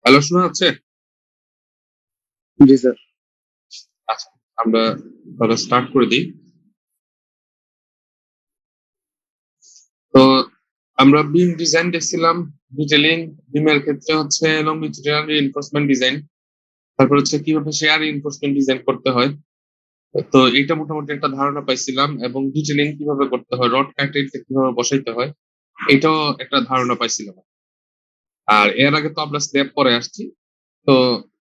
Hello, শোনা যাচ্ছে? জি sir. আচ্ছা, আমরা তাহলে স্টার্ট করে দিই। তো আমরা বিম ডিজাইন দেখছিলাম, ডিটেলিং। বিমের ক্ষেত্রে হচ্ছে লংজিটিউডিনাল রিইনফোর্সমেন্ট ডিজাইন, তারপর হচ্ছে কিভাবে শেয়ার রিইনফোর্সমেন্ট ডিজাইন করতে হয়। তো এটা মোটামুটি একটা ধারণা পাইছিলাম, এবং ডিটেলিং কিভাবে করতে হয়, রড কাটাইতে কিভাবে বসাইতে হয়, এটাও একটা ধারণা পাইছিলাম। আর এর আগে তো আমরা স্ল্যাব পরে আসছি। তো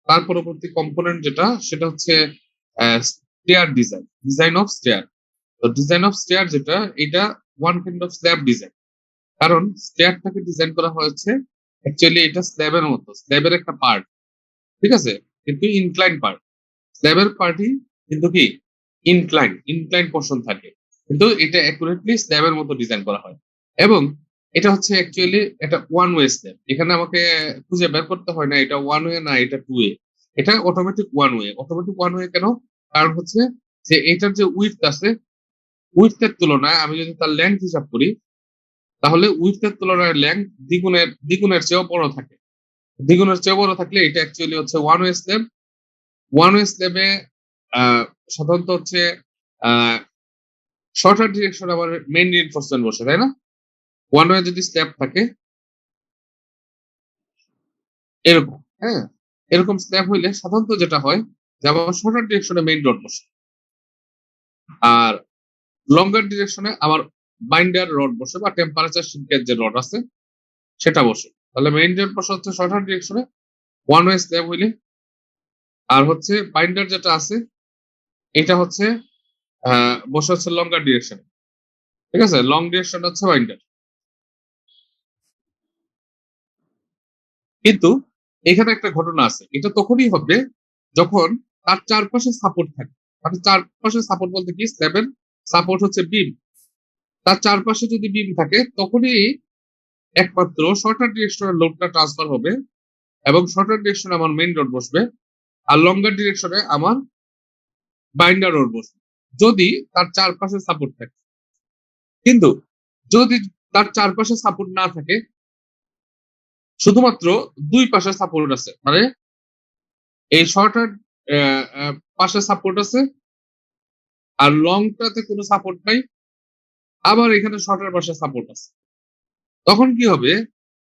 তার পরবর্তী কম্পোনেন্ট যেটা, সেটা হচ্ছে stair design, design of stair. তো ডিজাইন অফ স্টেয়ার যেটা, এটা one kind of slab design. কারণ স্টেয়ারটাকে ডিজাইন করা হয়েছে, অ্যাকচুয়ালি এটা স্ল্যাবের মতো, স্ল্যাবের একটা পার্ট, ঠিক আছে, কিন্তু ইনক্লাইন পার্ট। স্ল্যাবের পার্টই কিন্তু কি ইনক্লাইন, ইনক্লাইন পোর্শন থাকে, কিন্তু এটা অ্যাকুরেটলি স্ল্যাবের মতো ডিজাইন করা হয়। এবং এটা হচ্ছে অ্যাকচুয়ালি এটা ওয়ান ওয়ে স্ল্যাব। এখানে আমাকে খুঁজে বের করতে হয় না এটা ওয়ান ওয়ে না এটা টু ওয়ে, এটা automatic one way. Automatic one way কেন? কারণ হচ্ছে যে এটার যে উইডথ আছে, উইডথের তুলনায় আমি যদি তার লেন্থ হিসাব করি, তাহলে উইডথের তুলনায় লেন্থ দ্বিগুণের দ্বিগুণের চেয়েও বড় থাকে। দ্বিগুণের চেয়েও বড় থাকলে এটা অ্যাকচুয়ালি হচ্ছে one way slab. One way স্ল্যাবে সাধারণত হচ্ছে শর্টার ডিরেকশন আবার মেইন রিইনফোর্সমেন্ট বসে, তাই না? ওয়ান ওয়ে যদি স্ল্যাব থাকে এরকম, হ্যাঁ, এরকম স্ল্যাব হইলে সাধারণত যেটা হয় যে আমার শর্টার ডিরেকশনে মেইন রড বসে, আর লঙ্গার ডিরেকশনে আমার বাইন্ডার রড বসে বা টেম্পারেচার সিঙ্কের যে রড আছে সেটা বসে। তাহলে মেইন রড বসে হচ্ছে শর্টার ডিরেকশনে ওয়ান ওয়ে স্ল্যাব হইলে, আর হচ্ছে বাইন্ডার যেটা আছে এটা হচ্ছে বসে হচ্ছে লঙ্গার ডিরেকশনে, ঠিক আছে? লং ডিরেকশন হচ্ছে বাইন্ডার। কিন্তু এখানে একটা ঘটনা আছে, এটা তখনই হবে যখন তার চারপাশে সাপোর্ট থাকে। মানে চারপাশে সাপোর্ট বলতে কি, স্ল্যাবের সাপোর্ট হচ্ছে বিম, তার চারপাশে যদি বিম থাকে তখনই একমাত্র শর্টার ডিরেকশনের লোডটা ট্রান্সফার হবে, এবং শর্টার ডিরেকশনে আমার মেইন রড বসবে, আর লঙ্গার ডিরেকশনে আমার বাইন্ডার রড বসবে, যদি তার চারপাশে সাপোর্ট থাকে। কিন্তু যদি তার চারপাশে সাপোর্ট না থাকে, শুধুমাত্র দুই পাশে সাপোর্ট আছে, মানে এই শর্টার পাশে সাপোর্ট আছে আর লংটাতে কোনো সাপোর্ট নাই, আবার এখানে শর্টের পাশে সাপোর্ট আছে, তখন কি হবে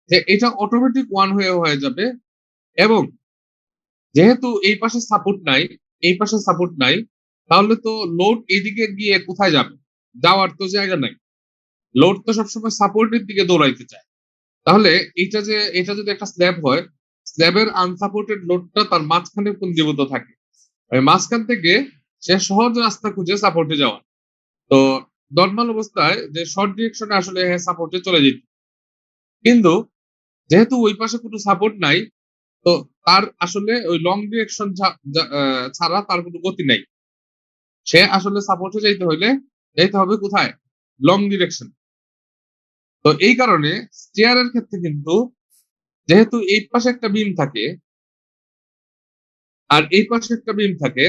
যে এটা অটোমেটিক ওয়ান হয়ে যাবে। এবং যেহেতু এই পাশে সাপোর্ট নাই, এই পাশে সাপোর্ট নাই, তাহলে তো লোড এদিকে গিয়ে কোথায় যাবে? যাওয়ার তো জায়গা নাই। লোড তো সবসময় সাপোর্টের দিকে দৌড়াইতে চায়। তাহলে এটা যদি একটা স্ল্যাব হয়, স্ল্যাবের আনসাপোর্টেড লোডটা তার মাঝখানে পুঞ্জীভূত থাকে, মাঝখান থেকে সে সহজ রাস্তা খুঁজে সাপোর্টে যাওয়া। তো নর্মাল অবস্থায় যে শর্ট ডিরেকশনে আসলে সাপোর্টে চলে যেত, কিন্তু যেহেতু ওই পাশে কোনো সাপোর্ট নাই, তো তার আসলে ওই লং ডিরেকশন ছাড়া তার কোনো গতি নাই। সে আসলে সাপোর্টে যাইতে হবে কোথায়? Long direction. তো এই কারণে স্টিয়ারের ক্ষেত্রে কিন্তু, যেহেতু এই পাশে একটা বিম থাকে আর এই পাশে একটা বিম থাকে,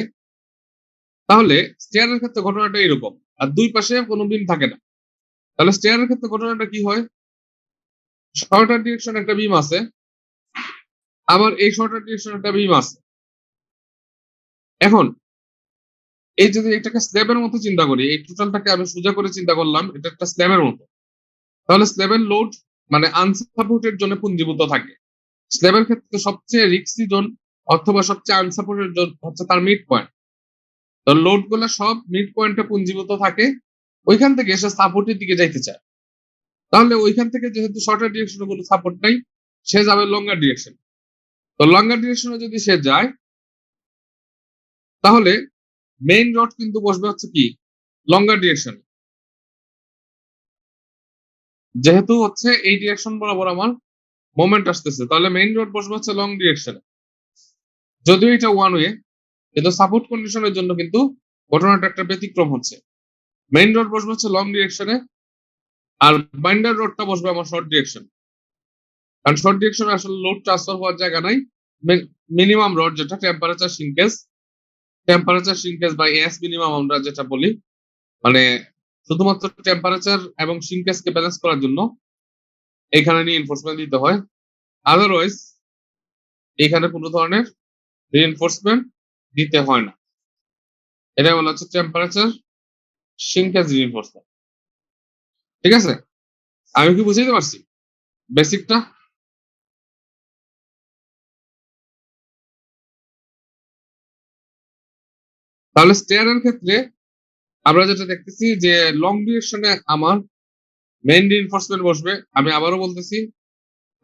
তাহলে স্টিয়ারের ক্ষেত্রে ঘটনাটা এরকম। আর দুই পাশে কোনো বিম থাকে না, তাহলে স্টিয়ারের ক্ষেত্রে ঘটনাটা কি হয়? শর্টার ডিরেকশন একটা বিম আছে, আবার এই শর্টার ডিরেকশন একটা বিম আছে। এখন এই যদি এটাকে স্ল্যাবের মতো চিন্তা করি, এই টোটালটাকে আমি সোজা করে চিন্তা করলাম এটা একটা স্ল্যাবের মতো, তাহলে স্ল্যাবের লোড মানে আনসাপোর্টেড জোনে পুঞ্জীভূত থাকে। স্ল্যাবের ক্ষেত্রে সবচেয়ে রিস্কি জোন অথবা সবচেয়ে আনসাপোর্টেড জোন হচ্ছে তার মিড পয়েন্ট। তো লোড গুলো সব মিড পয়েন্টে পুঞ্জীভূত থাকে, ওইখান থেকে এসে সাপোর্টের দিকে যাইতে চায়। তাহলে ওইখান থেকে যেহেতু শর্টার ডিরেকশনে কোনো সাপোর্ট নাই, সে যাবে লঙ্গার ডিরেকশন। তো লঙ্গার ডিরেকশনে যদি সে যায়, তাহলে মেইন রড কিন্তু বসবে হচ্ছে কি লঙ্গার ডিরেকশন। যেহেতু হচ্ছে এই ডিরেকশন বরাবর আমার মোমেন্ট আসতেছে, তাহলে মেইন রড বসবে হচ্ছে লং ডিরেকশনে। যদিও এটা ওয়ান ওয়ে, কিন্তু সাপোর্ট কন্ডিশনের জন্য কিন্তু ঘটনাটা একটা ব্যতিক্রম হচ্ছে। মেইন রড বসবে হচ্ছে লং ডিরেকশনে, আর বাইন্ডার রডটা বসবে আমার শর্ট ডিরেকশন। কারণ শর্ট ডিরেকশনে আসলে লোড ট্রান্সফার হওয়ার জায়গা নাই। মিনিমাম রড যেটা টেম্পারেচার সিঙ্কেজ বা এস মিনিমাম আমরা যেটা বলি, মানে শুধুমাত্র টেম্পারেচার এবং সিঙ্কেজকে ব্যালেন্স করার জন্য এখানে নিয়ে এনফোর্সমেন্ট দিতে হয়। আদারওয়াইজ এখানে কোনো ধরনের রিইনফোর্সমেন্ট দিতে হয় না। এটা বলা হচ্ছে টেম্পারেচার সিঙ্কেজ রিইনফোর্সমেন্ট। ঠিক আছে, আমি কি বুঝাইতে পারছি বেসিকটা? তাহলে স্টেয়ারের ক্ষেত্রে আমরা যেটা দেখতেছি যে লং ডিরেকশনে আমার মেইন রিইনফোর্সমেন্ট বসবে, আমি আবারও বলতেছি,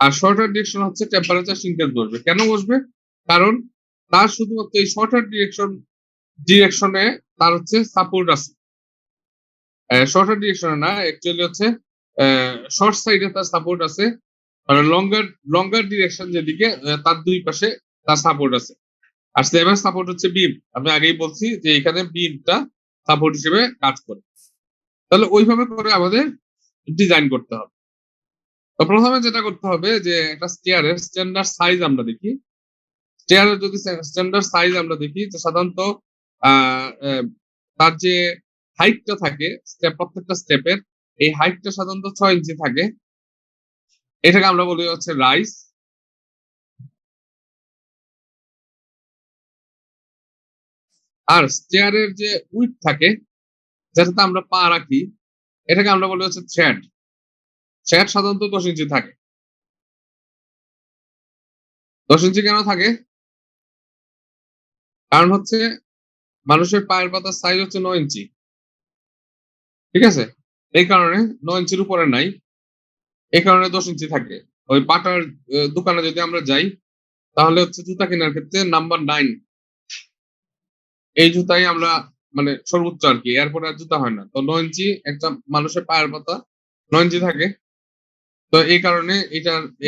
আর শর্টার ডিরেকশন হচ্ছে টেম্পারেচার সিঙ্কেজ বসবে। কেন বসবে? কারণ তার শুধুমাত্র এই শর্টার ডিরেকশনে তার হচ্ছে সাপোর্ট আছে। শর্টার ডিরেকশনে না, অ্যাকচুয়ালি হচ্ছে শর্ট সাইডে তার সাপোর্ট আছে, মানে লঙ্গার ডিরেকশন যেদিকে তার দুই পাশে তার সাপোর্ট আছে। আর স্ল্যাবের সাপোর্ট হচ্ছে বিম। আমি আগেই বলছি যে এখানে বিমটা সাপোর্ট হিসেবে কাজ করে। তাহলে ওইভাবে করে আমাদের ডিজাইন করতে হবে। তো প্রথমে যেটা করতে হবে যে একটা স্টেয়ারের স্ট্যান্ডার্ড সাইজ আমরা দেখি। স্টেয়ারের যদি স্ট্যান্ডার্ড সাইজ আমরা দেখি, তো সাধারণত তার যে হাইটটা থাকে প্রত্যেকটা স্টেপের, এই হাইটটা সাধারণত 6 ইঞ্চি থাকে। এটাকে আমরা বলি হচ্ছে রাইজ। আর স্টেয়ারের যে উইড থাকে, যেটাতে আমরা পা রাখি, এটাকে আমরা বলি হচ্ছে থ্রেড। থ্রেড সাধারণত 10 ইঞ্চি থাকে। 10 ইঞ্চি কেন থাকে? কারণ হচ্ছে মানুষের পায়ের পাতার সাইজ হচ্ছে 9 ইঞ্চি। ঠিক আছে, এই কারণে 9 ইঞ্চির উপরে নাই, এই কারণে 10 ইঞ্চি থাকে। ওই পাটার দোকানে যদি আমরা যাই, তাহলে হচ্ছে জুতা কেনার ক্ষেত্রে নাম্বার 9 এই জুতাই আমরা মানে সর্বোচ্চ আর কি, এরপরে আর জুতা হয় না। তো 9 ইঞ্চি একটা মানুষের পায়ের পাতা 9 ইঞ্চি থাকে। তো এই কারণে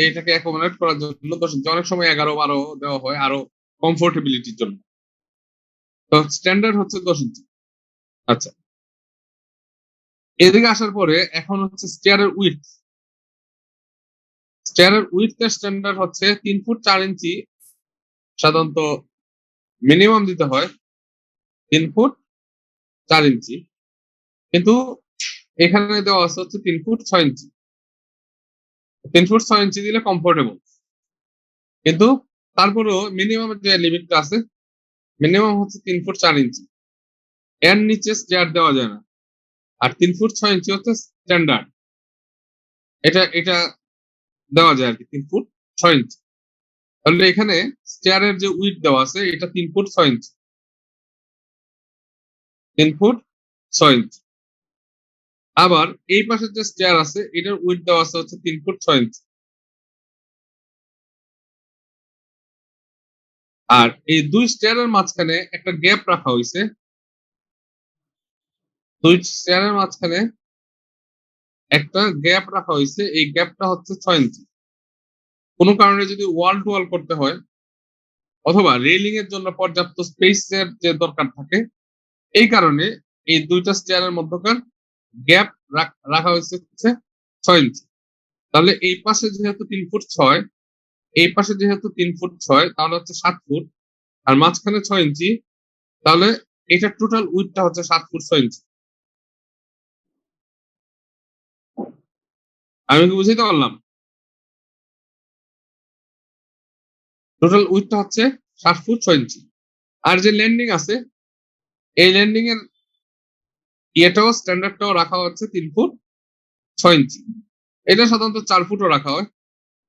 এটাকে অ্যাকোমোডেট করার জন্য 10 ইঞ্চি, অনেক সময় 11-12 দেওয়া হয় আরো কমফোর্টেবিলিটির জন্য। তো স্ট্যান্ডার্ড হচ্ছে 10 ইঞ্চি। আচ্ছা, এদিকে আসার পরে এখন হচ্ছে স্টেয়ারের উইডথ। স্টেয়ারের উইডথের স্ট্যান্ডার্ড হচ্ছে 3 ফুট 4 ইঞ্চি সাধারণত মিনিমাম দিতে হয়, 3 ফুট 4 ইঞ্চি। কিন্তু এখানে দেওয়া আছে হচ্ছে 3 ফুট 6 ইঞ্চি। 3 ফুট 6 ইঞ্চি দিলে কমফোর্টেবল, কিন্তু তারপরেও মিনিমাম যে লিমিটটা আছে, মিনিমাম হচ্ছে 3 ফুট 4 ইঞ্চি। এর নিচে স্টেয়ার দেওয়া যায় না। আর 3 ফুট 6 ইঞ্চি হচ্ছে স্ট্যান্ডার্ড, এটা দেওয়া যায় আর কি, 3 ফুট 6 ইঞ্চি। তাহলে এখানে স্টেয়ারের যে উইড দেওয়া আছে এটা 3 ফুট 6 ইঞ্চি। 3 ফুট 6 ইঞ্চি। আবার এই পাশের যে স্টেয়ার আছে এটার উইড দেওয়া আছে হচ্ছে 3 ফুট 6 ইঞ্চি। আর এই দুই স্টেয়ারের মাঝখানে একটা গ্যাপ রাখা হয়েছে। দুই স্টেয়ারের মাঝখানে একটা গ্যাপ রাখা হয়েছে, এই গ্যাপটা হচ্ছে 6 ইঞ্চি। কোনো কারণে যদি ওয়াল টু ওয়াল করতে হয় অথবা রেলিং এর জন্য পর্যাপ্ত স্পেসের যে দরকার থাকে, এই কারণে এই দুইটা স্টেয়ারের মধ্যকার গ্যাপ রাখা হয়েছে হচ্ছে 6 ইঞ্চি। তাহলে এই পাশে যেহেতু 3 ফুট 6, এই পাশে যেহেতু 3 ফুট 6, তাহলে হচ্ছে 7 ফুট, আর মাঝখানে 6 ইঞ্চি। তাহলে এটার টোটাল উইডটা হচ্ছে 7 ফুট 6 ইঞ্চি। আমি কি বুঝাইতে পারলাম? টোটাল উইডটা হচ্ছে 7 ফুট 6 ইঞ্চি। আর যে ল্যান্ডিং আছে, এই ল্যান্ডিং এর ইয়েটাও স্ট্যান্ডার্ডটাও রাখা হচ্ছে 3 ফুট 6 ইঞ্চি। এটা সাধারণত 4 ফুটও রাখা হয়।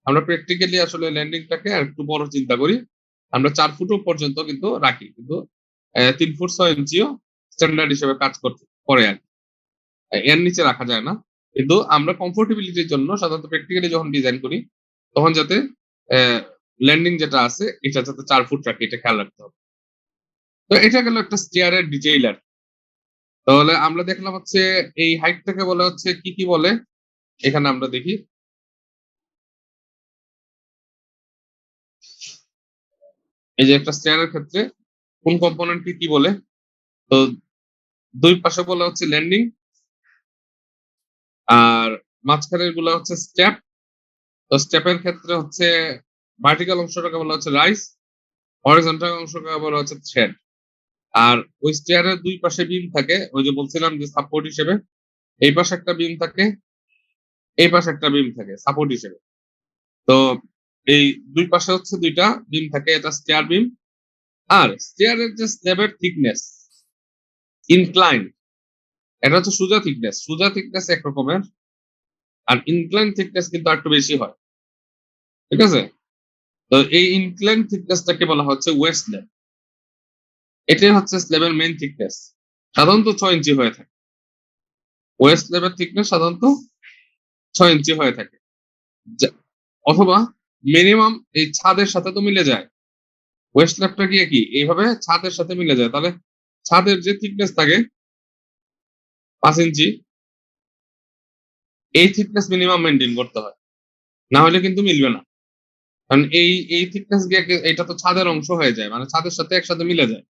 আমরা প্র্যাকটিক্যালি আসলে ল্যান্ডিংটাকে আর একটু বড় চিন্তা করি, আমরা 4 ফুটও পর্যন্ত কিন্তু রাখি, কিন্তু 3 ফুট 6 ইঞ্চিও স্ট্যান্ডার্ড হিসেবে কাজ করে আর কি। এর নিচে রাখা যায় না। কিন্তু আমরা কমফোর্টেবিলিটির জন্য সাধারণত প্র্যাকটিক্যালি যখন ডিজাইন করি, তখন যাতে ল্যান্ডিং যেটা আছে এটা যাতে 4 ফুট রাখে, এটা খেয়াল রাখতে হবে। তো এটা গেল একটা স্টেয়ারের ডিটেইলার। তাহলে আমরা দেখলাম হচ্ছে এই হাইটটাকে বলা হচ্ছে কি কি বলে, এখানে আমরা দেখি। এই যে একটা স্টেয়ারের ক্ষেত্রে কোন কম্পোনেন্টকে কি বলে, তো দুই পাশে বলা হচ্ছে ল্যান্ডিং, আর মাঝখানের গুলো হচ্ছে স্টেপ। তো স্টেপের ক্ষেত্রে হচ্ছে ভার্টিক্যাল অংশটাকে বলা হচ্ছে রাইজ, হরিজন্টাল অংশকে বলা হচ্ছে থ্রেড। আর ওই স্টেয়ারের দুই পাশে বিম থাকে, ওই যে বলছিলাম যে সাপোর্ট হিসেবে, এই পাশে একটা বিম থাকে, এই পাশে একটা বিম থাকে সাপোর্ট হিসেবে। তো এই দুই পাশে হচ্ছে দুইটা বিম থাকে, এটা স্টেয়ার বিম। আর স্টেয়ারের যে স্ল্যাবের থিকনেস ইনক্লাইন, এটা হচ্ছে সোজা থিকনেস এক রকমের, আর ইনক্লাইন থিকনেস কিন্তু একটু বেশি হয়, ঠিক আছে? তো এই ইনক্লাইন থিকনেসটাকে বলা হচ্ছে ওয়েস্ট স্ল্যাব। এটাই হচ্ছে স্ল্যাবের মেইন থিকনেস, সাধারণত 6 ইঞ্চি হয়ে থাকে। ওয়েস্ট স্ল্যাবের থিকনেস সাধারণত 6 ইঞ্চি হয়ে থাকে, অথবা মিনিমাম এই ছাদের সাথে তো মিলে যায়। ওয়েস্ট স্ল্যাবটা গিয়ে কি এইভাবে ছাদের সাথে মিলে যায়, তাহলে ছাদের যে থিকনেস থাকে 5 ইঞ্চি, এই থিকনেস মিনিমাম মেনটেন করতে হয়, না হলে কিন্তু মিলবে না। কারণ এই থিকনেস গিয়ে এটা তো ছাদের অংশ হয়ে যায়, মানে ছাদের সাথে একসাথে মিলে যায়।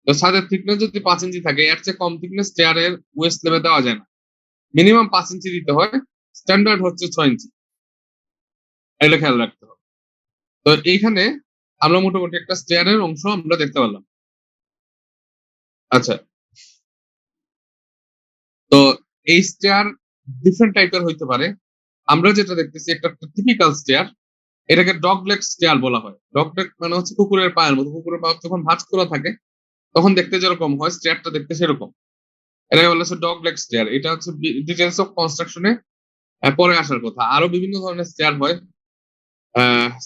তো ছাদের থিকনেস যদি 5 ইঞ্চি থাকে, এর চেয়ে কম থিকনেস চেয়ারের ওয়েস্ট স্ল্যাবে দেওয়া যায় না, মিনিমাম 5 ইঞ্চি দিতে হয়, স্ট্যান্ডার্ড হচ্ছে 6 ইঞ্চি। এটা খেয়াল রাখতে হবে। তো এইখানে আমরা মোটামুটি একটা স্টেয়ারের অংশ আমরা দেখতে পারলাম। আচ্ছা, তো এই স্টেয়ার ডিফারেন্ট টাইপের হইতে পারে। আমরা যেটা দেখতেছি একটা টিপিক্যাল স্টেয়ার, এটাকে ডগ লেগ স্টেয়ার বলা হয়। ডগ লেগ মানে হচ্ছে কুকুরের পায়ের মতো, কুকুরের পা যখন ভাঁজ করা থাকে তখন দেখতে যেরকম হয়, স্টেয়ারটা দেখতে সেরকম। এটাকে বলা হচ্ছে ডগ লেগ স্টেয়ার। এটা হচ্ছে ডিটেলস অফ কনস্ট্রাকশনে পরে আসার কথা। আরো বিভিন্ন ধরনের স্টেয়ার হয়,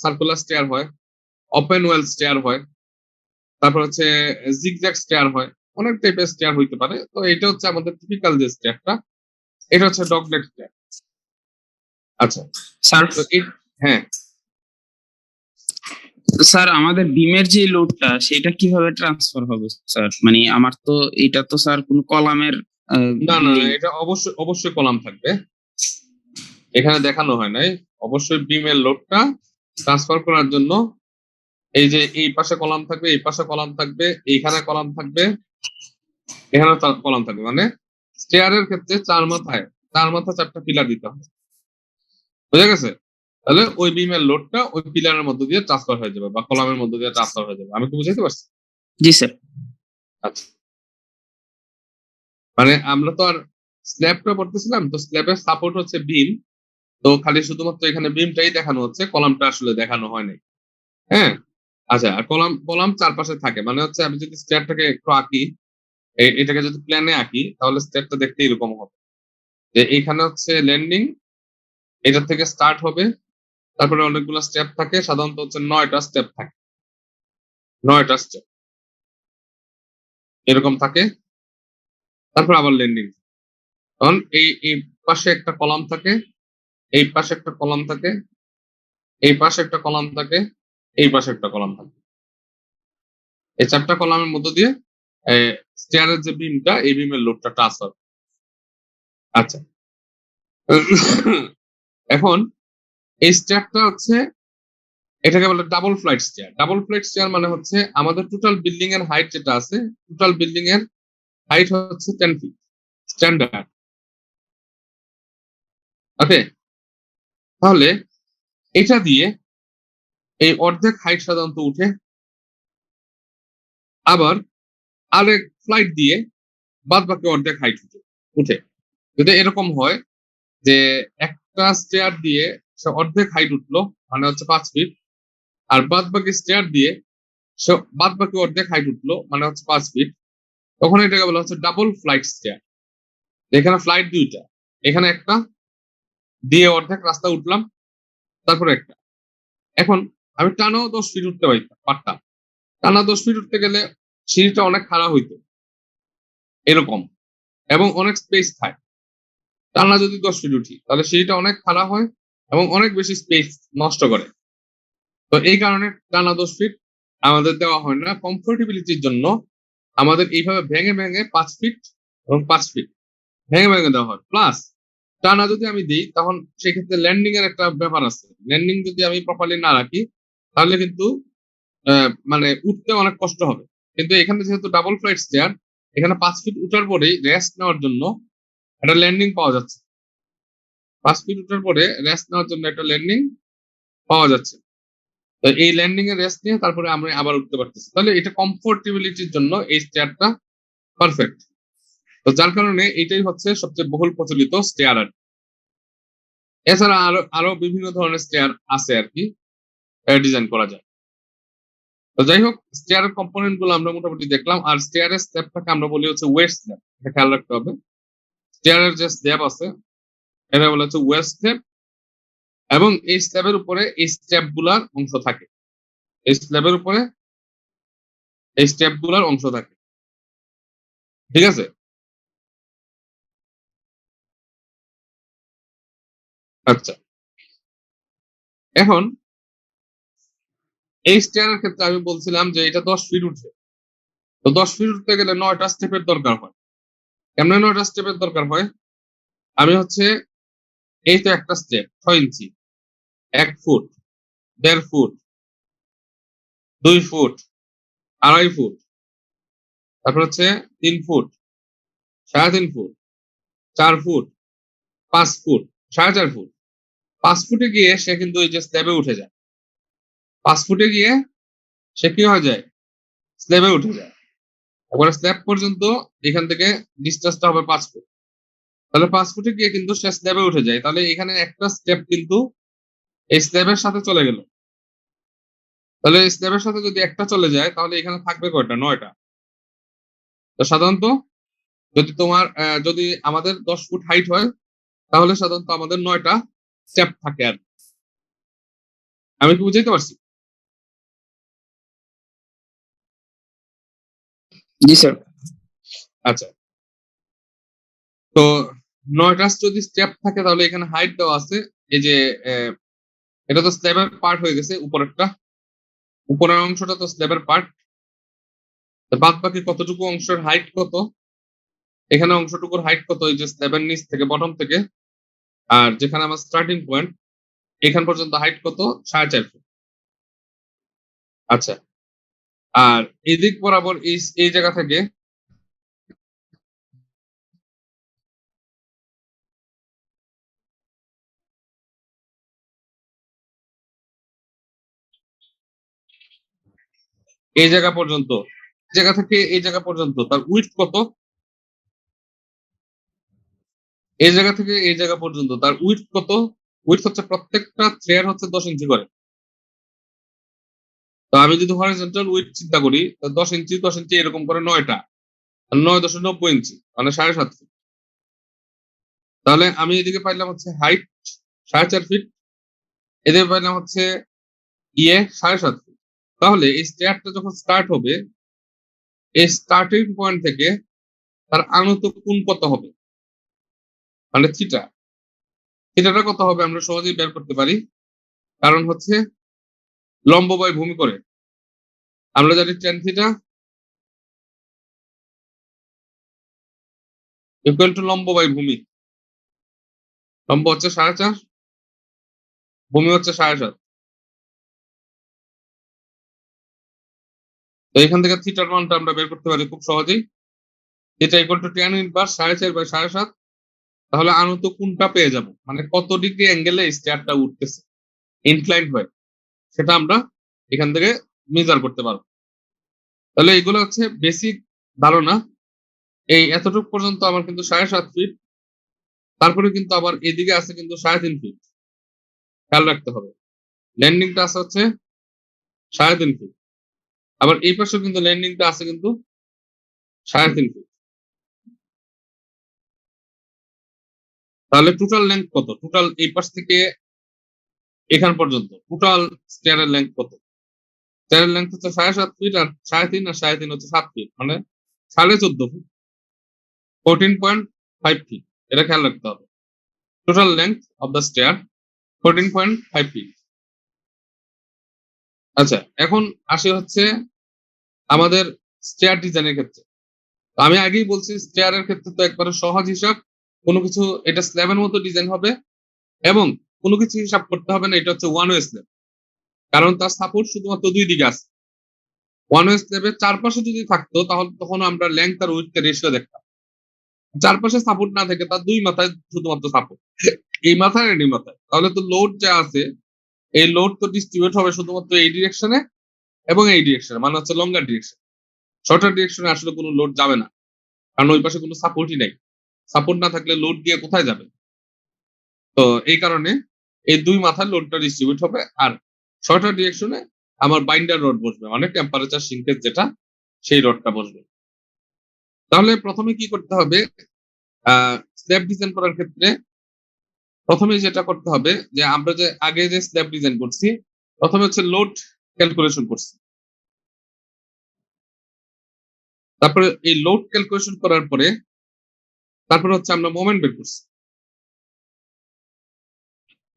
সার্কুলার স্টেয়ার হয়, ওপেন ওয়েল স্টেয়ার হয়, তারপর হচ্ছে জিগজ্যাগ স্টেয়ার হয়, অনেক টাইপের স্টেয়ার হইতে পারে। তো এটা হচ্ছে আমাদের টিপিক্যাল যে স্টেয়ারটা, এটা হচ্ছে ডগ লেগ স্টেয়ার। আচ্ছা, স্যার তো হ্যাঁ স্যার আমাদের বিমের যে লোডটা সেটা কিভাবে ট্রান্সফার হবে স্যার? মানে আমার তো এটা তো স্যার কোনো কলামের না না না, এটা অবশ্যই অবশ্যই কলাম থাকবে, এখানে দেখানো হয় নাই। অবশ্যই বিমের লোডটা ট্রান্সফার করার জন্য এই যে এই পাশে কলাম থাকবে, এই পাশে কলাম থাকবে, এইখানে কলাম থাকবে, এখানে কলাম থাকবে। মানে স্টেয়ারের ক্ষেত্রে চার মাথায় 4টা পিলার দিতে হবে, বুঝা গেছে? তাহলে ওই বিমের লোডটা ওই পিলারের মধ্য দিয়ে ট্রান্সফার হয়ে যাবে বা কলামের মধ্য দিয়ে ট্রান্সফার হয়ে যাবে। আমি কি বুঝাইতে পারছি? জি স্যার। আচ্ছা, মানে আমরা তো আর স্ল্যাবটা পড়তেছিলাম, তো স্ল্যাবের সাপোর্ট হচ্ছে বিম, তো খালি শুধুমাত্র এখানে বিমটাই দেখানো হচ্ছে, কলামটা আসলে দেখানো হয় নাই। হ্যাঁ, আচ্ছা, আর কলাম কলাম চারপাশে থাকে, মানে হচ্ছে আমি যদি স্টেয়ারটাকে একটু আঁকি, এটাকে যদি প্ল্যানে আঁকি, তাহলে স্টেয়ারটা দেখতে এরকম হবে যে এইখানে হচ্ছে ল্যান্ডিং, এটা থেকে স্টার্ট হবে, তারপরে অনেকগুলো স্টেপ থাকে, সাধারণত হচ্ছে 9টা স্টেপ থাকে, 9টা স্টেপ এরকম থাকে, তারপর আবার ল্যান্ডিং। তখন এই পাশে একটা কলাম থাকে, এই পাশে একটা কলাম থাকে, এই পাশে একটা কলাম থাকে, এই পাশে একটা কলাম থাকে। এই 4টা কলামের মধ্য দিয়ে স্টেয়ারের যে বিমটা, এই বিমের লোডটা ট্রান্সফার। আচ্ছা, এখন এই স্টেয়ারটা হচ্ছে, এটাকে বলে double flight stair. Double flight stair মানে হচ্ছে আমাদের টোটাল বিল্ডিং এর হাইট যেটা আছে, টোটাল বিল্ডিং এর হাইট হচ্ছে 10 ফিট স্ট্যান্ডার্ড। ওকে, তাহলে এটা দিয়ে এই অর্ধেক হাইট সাধারণত উঠে, আবার আরেক ফ্লাইট দিয়ে বাদ বাকি অর্ধেক হাইট উঠে। যদি এরকম হয় যে একটা স্টেয়ার দিয়ে সে অর্ধেক হাইট উঠলো, মানে হচ্ছে 5 ফিট, আর বাদ বাকি স্টেয়ার দিয়ে সে বাদ বাকি অর্ধেক হাইট উঠলো, মানে হচ্ছে 5 ফিট, তখন এটাকে বলা হচ্ছে ডাবল ফ্লাইট স্টেয়ার। এখানে ফ্লাইট দুইটা, এখানে একটা দিয়ে অর্ধেক রাস্তা উঠলাম, তারপরে একটা। এখন আমি টানাও 10 ফিট উঠতে পারতাম। টানা 10 ফিট উঠতে গেলে সিঁড়িটা অনেক খাড়া হইতো এরকম, এবং অনেক স্পেস থাকে। টানা যদি 10 ফিট উঠি, তাহলে সিঁড়িটা অনেক খাড়া হয় এবং অনেক বেশি স্পেস নষ্ট করে। তো এই কারণে টানা 10 ফিট আমাদের দেওয়া হয় না। কমফোর্টেবিলিটির জন্য আমাদের এইভাবে ভেঙে ভেঙে 5 ফিট এবং 5 ফিট ভেঙে ভেঙে দেওয়া হয়। প্লাস টানা যদি আমি দিই, তখন সেক্ষেত্রে ল্যান্ডিং এর একটা ব্যাপার আছে। ল্যান্ডিং যদি আমি প্রপারলি না রাখি, তাহলে কিন্তু মানে উঠতে অনেক কষ্ট হবে। কিন্তু এখানে যেহেতু ডাবল ফ্লাইট স্টেয়ার, এখানে 5 ফিট উঠার পরেই রেস্ট নেওয়ার জন্য একটা ল্যান্ডিং পাওয়া যাচ্ছে। 5 ফিট উঠার পরে রেস্ট নেওয়ার জন্য একটা ল্যান্ডিং পাওয়া যাচ্ছে। তো এই ল্যান্ডিং এর রেস্ট নিয়ে তারপরে আমরা আবার উঠতে পারতেছি। তাহলে এটা কমফোর্টেবিলিটির জন্য এই স্টেয়ারটা পারফেক্ট। তো যার কারণে এটাই হচ্ছে সবচেয়ে বহুল প্রচলিত স্টেয়ার। আর এছাড়া আরো আরো বিভিন্ন ধরনের স্টেয়ার আছে আর কি। ডিজাইন করা যায়। তো যাই হোক, স্টেয়ারের কম্পোনেন্ট গুলো আমরা মোটামুটি দেখলাম। আর স্টেয়ারের স্ল্যাবটাকে আমরা বলি হচ্ছে ওয়েস্ট স্ল্যাব, এটা খেয়াল রাখতে হবে। স্টেয়ারের যে স্ল্যাব আছে এটা বলা হচ্ছে ওয়েস্ট স্ল্যাব, এবং এই স্ল্যাবের উপরে এই স্টেপ গুলার অংশ থাকে। এই স্ল্যাবের উপরে এই স্টেপ গুলার অংশ থাকে, ঠিক আছে? আচ্ছা, এখন এই স্টেয়ারের ক্ষেত্রে আমি বলছিলাম যে এটা 10 ফিট উঠে। তো 10 ফিট উঠতে গেলে 9টা স্টেপের দরকার হয়। কেমনে 9টা স্টেপের দরকার হয়? আমি হচ্ছে এই তো একটা স্টেপ 6 ইঞ্চি, 1 ফুট, 1.5 ফুট, 2 ফুট, 2.5 ফুট, তারপর হচ্ছে 3 foot, 3.5 foot, 4 foot, 5 foot, 4.5 foot. 5 ফুটে গিয়ে সে কিন্তু এই যে স্ল্যাবে উঠে যায়। 5 ফুটে গিয়ে সে কি হয়ে যায়? স্ল্যাবে উঠে যায়। এবার স্ল্যাব পর্যন্ত এখান থেকে ডিসটেন্সটা হবে 5 ফুট। তাহলে 5 ফুটে গিয়ে কিন্তু সে স্ল্যাবে উঠে যায়। তাহলে এখানে একটা স্টেপ কিন্তু এই স্ল্যাবের সাথে চলে গেল। তাহলে স্ল্যাবের সাথে যদি একটা চলে যায় তাহলে এখানে থাকবে কয়টা? 9টা। তো সাধারণত যদি আমাদের 10 ফুট হাইট হয় তাহলে সাধারণত আমাদের 9টা স্টেপ থাকে। আর আমি কি বুঝাইতে পারছি? জি স্যার। আচ্ছা, তো 9টা যদি স্টেপ থাকে তাহলে এখানে হাইট দেওয়া আছে। এই যে এটা তো স্ল্যাবের পার্ট হয়ে গেছে, উপরের অংশটা তো স্ল্যাবের পার্ট। বাদ বাকি কতটুকু অংশের হাইট কত? এখানে অংশটুকুর হাইট কত? এই যে স্ল্যাবের নিচ থেকে বটম থেকে, আর যেখানে আমার স্টার্টিং পয়েন্ট এখান পর্যন্ত হাইট কত? 4.5 ফুট। আচ্ছা, আর এই দিক বরাবর এই জায়গা থেকে এই জায়গা পর্যন্ত, জায়গা থেকে এই জায়গা পর্যন্ত তার উইডথ কত? এই জায়গা থেকে এই জায়গা পর্যন্ত তার উইডথ কত? উইডথ হচ্ছে প্রত্যেকটা থ্রেড হচ্ছে 10 ইঞ্চি করে। তো আমি যদি হরিজন্টাল উইডথ চিন্তা করি, 10 ইঞ্চি 10 ইঞ্চি এরকম করে 9টা, 9.90 ইঞ্চি, মানে 7.5 ফিট। তাহলে আমি এদিকে পাইলাম হচ্ছে হাইট 4.5 ফিট, এদিকে পাইলাম হচ্ছে 7.5 ফিট। তাহলে এই স্টেয়ারটা যখন স্টার্ট হবে, এই স্টার্টিং পয়েন্ট থেকে তার আনত কোণ কত হবে? মানে থিটাটা কত হবে আমরা সহজেই বের করতে পারি। কারণ হচ্ছে লম্ব বাই ভূমি করে আমরা জানি tan থিটা ইকুয়াল টু লম্ব বাই ভূমি। লম্ব হচ্ছে 4.5, ভূমি হচ্ছে 7.5। তো এখান থেকে থিটার মানটা আমরা বের করতে পারি খুব সহজেই। Theta equal to tan inverse 4.5 by 7.5। তাহলে আনত কোণটা পেয়ে যাব, মানে কত ডিগ্রি অ্যাঙ্গেলে স্টেয়ারটা উঠতেছে ইনক্লাইন্ড হয়, সেটা আমরা এখান থেকে মেজার করতে পারবো। তাহলে এগুলো হচ্ছে বেসিক ধারণা। এই এতটুকু পর্যন্ত আমার কিন্তু 7.5 ফিট। তারপরে কিন্তু আবার এদিকে আছে কিন্তু 3.5 ফিট, খেয়াল রাখতে হবে। ল্যান্ডিংটা আছে হচ্ছে 3.5 ফিট, আবার এই পাশে কিন্তু ল্যান্ডিংটা আছে কিন্তু 3.5 ফিট। তাহলে টোটাল লেন্থ কত? টোটাল এই পাশ থেকে এখান পর্যন্ত টোটাল স্টেয়ারের লেন্থ কত? স্টেয়ারের লেন্থ হচ্ছে 7.5 ফিট, আর 3.5 আর 3.5 হচ্ছে 7 ফিট, মানে 14.5 ফিট, 14.5 ফিট। এটা খেয়াল রাখতে হবে। Total length of the stair 14.5 feet. আচ্ছা, এখন আসি হচ্ছে আমাদের স্টেয়ার ডিজাইনের ক্ষেত্রে। তো আমি আগেই বলছি স্টেয়ারের ক্ষেত্রে তো একবারে সহজ হিসাব। কোনো কিছু এটা স্ল্যাবের মতো ডিজাইন হবে, এবং কোনো কিছু হিসাব করতে হবে না। এটা হচ্ছে ওয়ান ওয়ে স্ল্যাব, কারণ তার সাপোর্ট শুধুমাত্র 2 দিকে আছে। ওয়ান ওয়ে স্ল্যাবের চারপাশে যদি থাকতো তাহলে তখন আমরা লেংথ আর উইডথ এর রেশিও দেখতাম। চারপাশে সাপোর্ট না থাকে, তার 2 মাথায় শুধুমাত্র সাপোর্ট, এই মাথায় আর এই মাথায়, তাহলে তো লোড যা আছে এই লোড তো ডিস্ট্রিবিউট হবে শুধুমাত্র এই ডিরেকশনে এবং এই ডিরেকশনে, মানে হচ্ছে লঙ্গার ডিরেকশন। শর্টার ডিরেকশনে আসলে কোনো লোড যাবে না, কারণ ওই পাশে কোনো সাপোর্টই নেই। সাপোর্ট না থাকলে লোড দিয়ে কোথায় যাবে? তো এই কারণে এই 2 মাথার লোডটা ডিস্ট্রিবিউট হবে। আর ছয়টা ডিরেকশনে আমার বাইন্ডার রড বসবে, মানে টেম্পারেচার সিঙ্কেজ যেটা, সেই রডটা বসবে। তাহলে প্রথমে কি করতে হবে, স্ল্যাব ডিজাইন করার ক্ষেত্রে প্রথমে যেটা করতে হবে যে আমরা যে আগে যে স্ল্যাব ডিজাইন করছি, প্রথমে হচ্ছে লোড ক্যালকুলেশন করছি, তারপরে এই লোড ক্যালকুলেশন করার পরে তারপরে হচ্ছে আমরা মোমেন্ট বের করছি,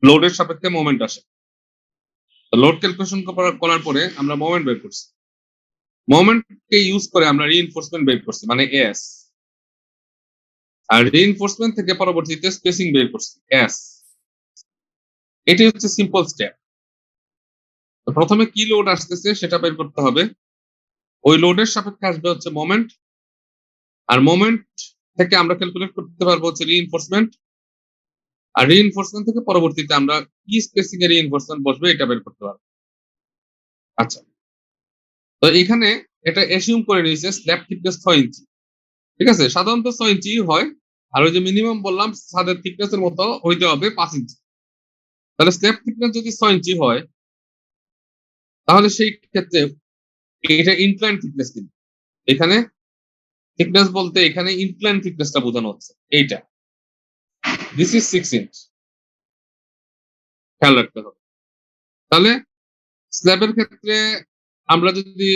লোডের সাপেক্ষে মোমেন্ট আসে। লোড ক্যালকুলেশন করার পরে আমরা মোমেন্ট বের করছি, মোমেন্টকে ইউজ করে আমরা রিইনফোর্সমেন্ট বের করছি মানে এস, আর রিইনফোর্সমেন্ট থেকে পরবর্তীতে স্পেসিং বের করছি এস। এটি হচ্ছে সিম্পল স্টেপ। প্রথমে কি লোড আসতেছে সেটা বের করতে হবে, ওই লোডের সাপেক্ষে আসবে হচ্ছে মোমেন্ট, আর মোমেন্ট থেকে আমরা ক্যালকুলেট করতে পারবো হচ্ছে রিইনফোর্সমেন্ট, আর রিইনফোর্সমেন্ট থেকে পরবর্তীতে আমরা কি স্পেসিং এর রিইনফোর্সমেন্ট বসবে এটা বের করতে পারবো। আচ্ছা, তো এখানে এটা অ্যাসিউম করে নিয়েছে স্ল্যাব থিকনেস 6 ইঞ্চি, ঠিক আছে, সাধারণত 6 ইঞ্চি হয়, আর ওই যে মিনিমাম বললাম ছাদের থিকনেস এর মতো হইতে হবে 5 ইঞ্চি। তাহলে স্ল্যাব থিকনেস যদি 6 ইঞ্চি হয় তাহলে সেই ক্ষেত্রে এটা ইনক্লাইন থিকনেস, কিন্তু এখানে থিকনেস বলতে এখানে ইনক্লাইন থিকনেসটা বোঝানো হচ্ছে, এইটা দিস ইজ 6 ইঞ্চ, খেয়াল রাখতে হবে। তাহলে স্ল্যাবের ক্ষেত্রে আমরা যদি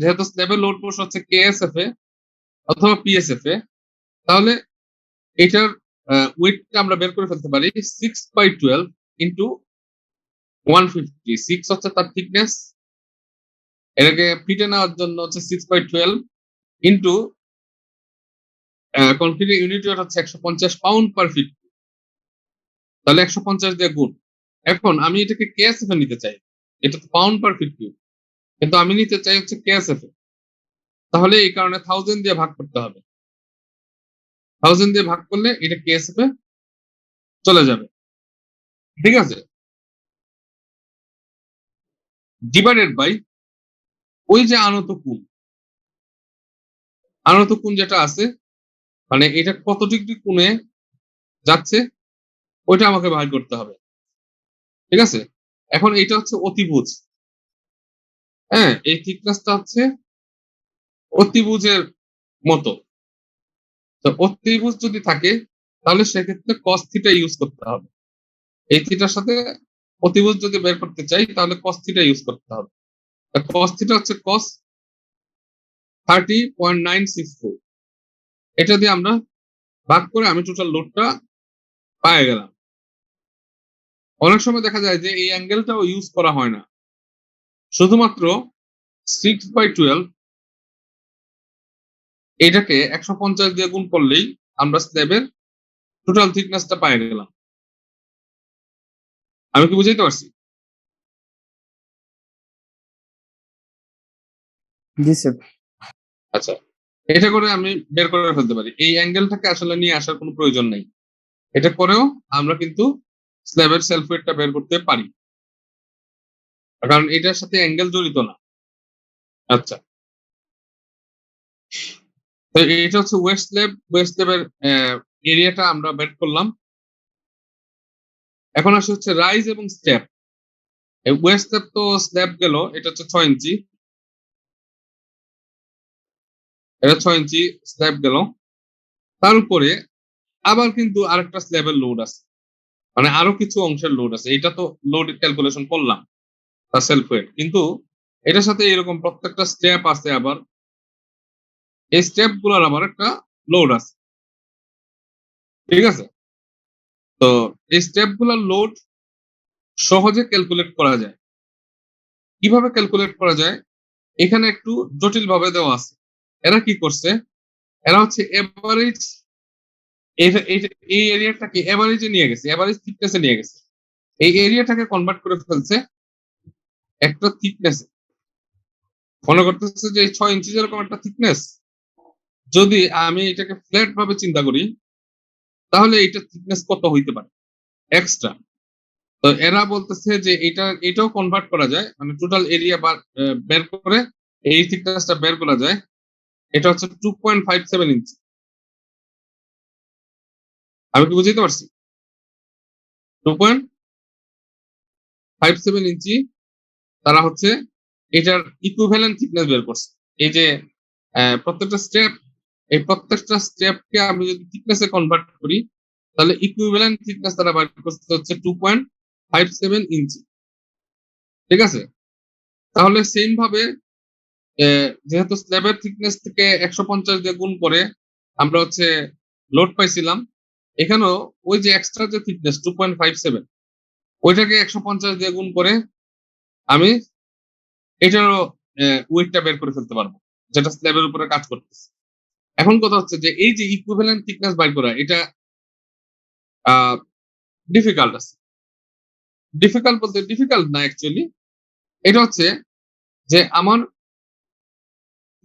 যেহেতু স্ল্যাবের লোড ফোর্স হচ্ছে কেএসএফ এ অথবা পিএসএফ এ, তাহলে এটার ওয়েটটা আমরা বের করে ফেলতে পারি 6/12 ইন্টু 150। 6 হচ্ছে তার থিকনেস, এটাকে ফিটে নেওয়ার জন্য হচ্ছে 6/12 ইন্টু কনক্রিটের ইউনিট ওয়েট হচ্ছে 150 পাউন্ড পার ফিট, তাহলে 150 দিয়ে গুণ। এখন আমি এটাকে কেএসএফ এ নিতে চাই, এটা তো পাউন্ড পার ফিট কিউব, কিন্তু আমি নিতে চাই হচ্ছে কেএসএফ এ, তাহলে এই কারণে 1000 দিয়ে ভাগ করতে হবে, 1000 দিয়ে ভাগ করলে এটা কেএসএফ এ চলে যাবে, ঠিক আছে, ডিভাইডেড বাই ওই যে আনত কোণ যেটা আছে, মানে এটা কত ডিগ্রি কোণে যাচ্ছে ওইটা আমাকে বের করতে হবে, ঠিক আছে। এখন এটা হচ্ছে অতিভুজ, হ্যাঁ, এই থিকনেসটা হচ্ছে অতিভুজের মতো, তো অতিভুজ যদি থাকে তাহলে সেক্ষেত্রে cos থিটা ইউজ করতে হবে, এই থিটার সাথে অতিভুজ যদি বের করতে চাই তাহলে cos থিটা ইউজ করতে হবে। cos থিটা হচ্ছে cos 30.964, এটা দিয়ে আমরা ভাগ করে আমি টোটাল লোডটা পেয়ে গেলাম। অনেক সময় দেখা যায় যে এই অ্যাঙ্গেলটাও ইউজ করা হয় না, শুধুমাত্র 6/12 এটাকে 150 দিয়ে গুণ করলেই আমরা স্ল্যাবের টোটাল থিকনেসটা পেয়ে গেলাম। আমি কি বুঝাইতে পারছি? জি স্যার। আচ্ছা, এটা করে আমি বের করে ফেলতে পারি, এই অ্যাঙ্গেলটাকে আসলে নিয়ে আসার কোনো প্রয়োজন নেই, এটা করেও আমরা কিন্তু স্ল্যাবের সেলফ ওয়েটটা বের করতে পারি, কারণ এটার সাথে অ্যাঙ্গেল জড়িত না। আচ্ছা, তো এটা হচ্ছে ওয়েস্ট স্ল্যাবের এরিয়াটা আমরা বের করলাম। এখন আসে হচ্ছে রাইজ এবং স্টেপ। ওয়েস্ট স্ল্যাব তো স্ল্যাব গেল, এটা হচ্ছে 6 ইঞ্চি, এটা 6 ইঞ্চি স্ল্যাব গেল, তার উপরে আবার কিন্তু আরেকটা স্ল্যাবের লোড আছে, মানে আরো কিছু অংশের লোড আছে, এটা তো লোড ক্যালকুলেশন করলাম তার সেলফ ওয়েট, কিন্তু এটার সাথে এরকম প্রত্যেকটা স্টেপ আছে, আবার এই স্টেপ গুলার আবার একটা লোড আছে, ঠিক আছে। তো এই স্টেপ গুলার লোড সহজে ক্যালকুলেট করা যায়। কিভাবে ক্যালকুলেট করা যায়, এখানে একটু জটিল ভাবে দেওয়া আছে। এরা কি করছে, এরা হচ্ছে এভারেজ, এই এরিয়াটাকে এভারেজে নিয়ে গেছে, এভারেজ থিকনেসে নিয়ে গেছে, এই এরিয়াটাকে কনভার্ট করে ফেলছে একটা থিকনেস। মনে করতেছে যে 6 ইঞ্চি যেরকম একটা থিকনেস, যদি আমি এটাকে ফ্ল্যাট ভাবে চিন্তা করি তাহলে এটা থিকনেস কত হইতে পারে এক্সট্রা। তো এরা বলতেছে যে এটাও কনভার্ট করা যায়, মানে টোটাল এরিয়া বের করে এই থিকনেসটা বের করা যায়, এটা হচ্ছে 2.57 ইঞ্চি। আমি কি বুঝতে পারছি? 2. 2.57 ইঞ্চি তারা হচ্ছে এটার ইকুইভ্যালেন্ট থিকনেস বের করছে। এই যে প্রত্যেকটা স্টেপকে আমি যদি থিকনেসে কনভার্ট করি তাহলে ইকুইভ্যালেন্ট থিকনেস তারা বের করতে হচ্ছে 2.57 ইঞ্চি। ঠিক আছে, তাহলে সেম ভাবে যেহেতু স্ল্যাবের থিকনেস থেকে 150 দিয়ে গুণ করে আমরা হচ্ছে লোড পাইছিলাম, এখানেও ওই যে এক্সট্রা যে থিকনেস 2.57 ওইটাকে 150 দিয়ে গুণ করে আমি এটারও ওয়েটটা বের করে ফেলতে পারবো, যেটা স্ল্যাবের উপরে কাজ করতেছে। এখন কথা হচ্ছে যে এই যে ইকুইভ্যালেন্ট থিকনেস বাইর করা, এটা ডিফিকাল্ট আছে। ডিফিকাল্ট বলতে ডিফিকাল্ট না অ্যাকচুয়ালি, এটা হচ্ছে যে আমার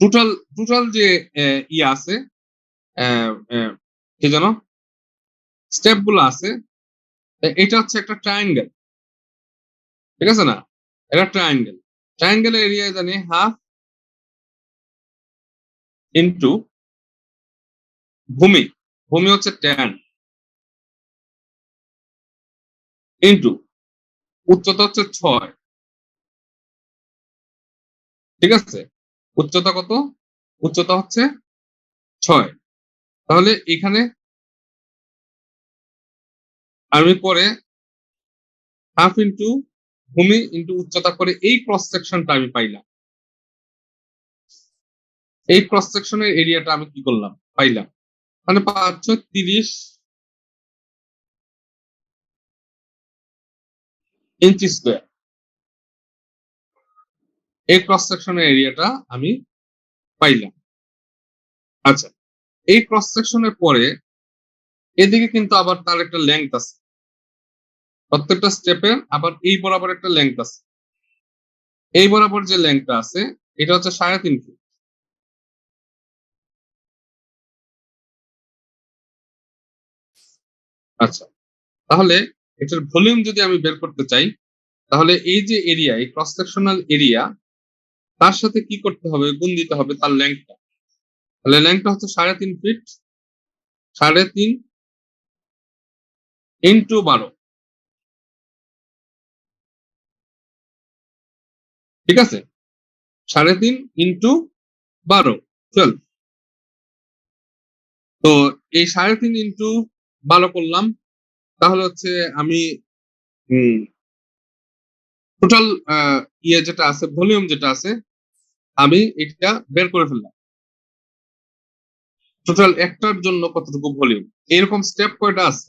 টোটাল টোটাল যে ইয়ে আছে, কি জানো, স্টেপ গুলো আছে, এটা হচ্ছে একটা ট্রায়াঙ্গেল। ঠিক আছে না, এটা ট্রায়াঙ্গেল। ট্রায়াঙ্গেলের এরিয়া জানি হাফ ইন্টু ভূমি, ভূমি হচ্ছে 10 ইন্টু উচ্চতা হচ্ছে 6। ঠিক আছে, উচ্চতা কত? উচ্চতা হচ্ছে 6। তাহলে এখানে আমি পরে হাফ ইন্টু ভূমি ইন্টু উচ্চতা করে এই ক্রস সেকশনটা আমি পাইলাম। এই ক্রস সেকশনের এরিয়াটা আমি কি করলাম, পাইলাম। মানে 530 ইঞ্চি স্কোয়ার। এই ক্রস সেকশনের এরিয়াটা আমি পাইলাম। আচ্ছা, এই ক্রস সেকশনের পরে এদিকে কিন্তু আবার তার একটা লেংথ আছে, প্রত্যেকটা স্টেপের আবার এই বরাবর একটা লেংথ আছে। এই বরাবর যে লেংথটা আছে এটা হচ্ছে 3.5 ফিট। আচ্ছা, তাহলে এটার ভলিউম যদি আমি বের করতে চাই, তাহলে এই যে এরিয়া, এই ক্রস সেকশনাল এরিয়া, তার সাথে কি করতে হবে, গুণ দিতে হবে তার লেংথটা। তাহলে লেংথটা হচ্ছে 3.5 ফিট, 3.5 ইন্টু 12। ঠিক আছে, 3.5 ইন্টু 12, 12। তো এই 3.5 ইন্টু 12 করলাম, তাহলে হচ্ছে আমি টোটাল ইয়ে যেটা আছে, ভলিউম যেটা আছে, আমি এটা বের করে ফেললাম। টোটাল একটার জন্য কতটুকু ভলিউম, এরকম স্টেপ কয়টা আছে?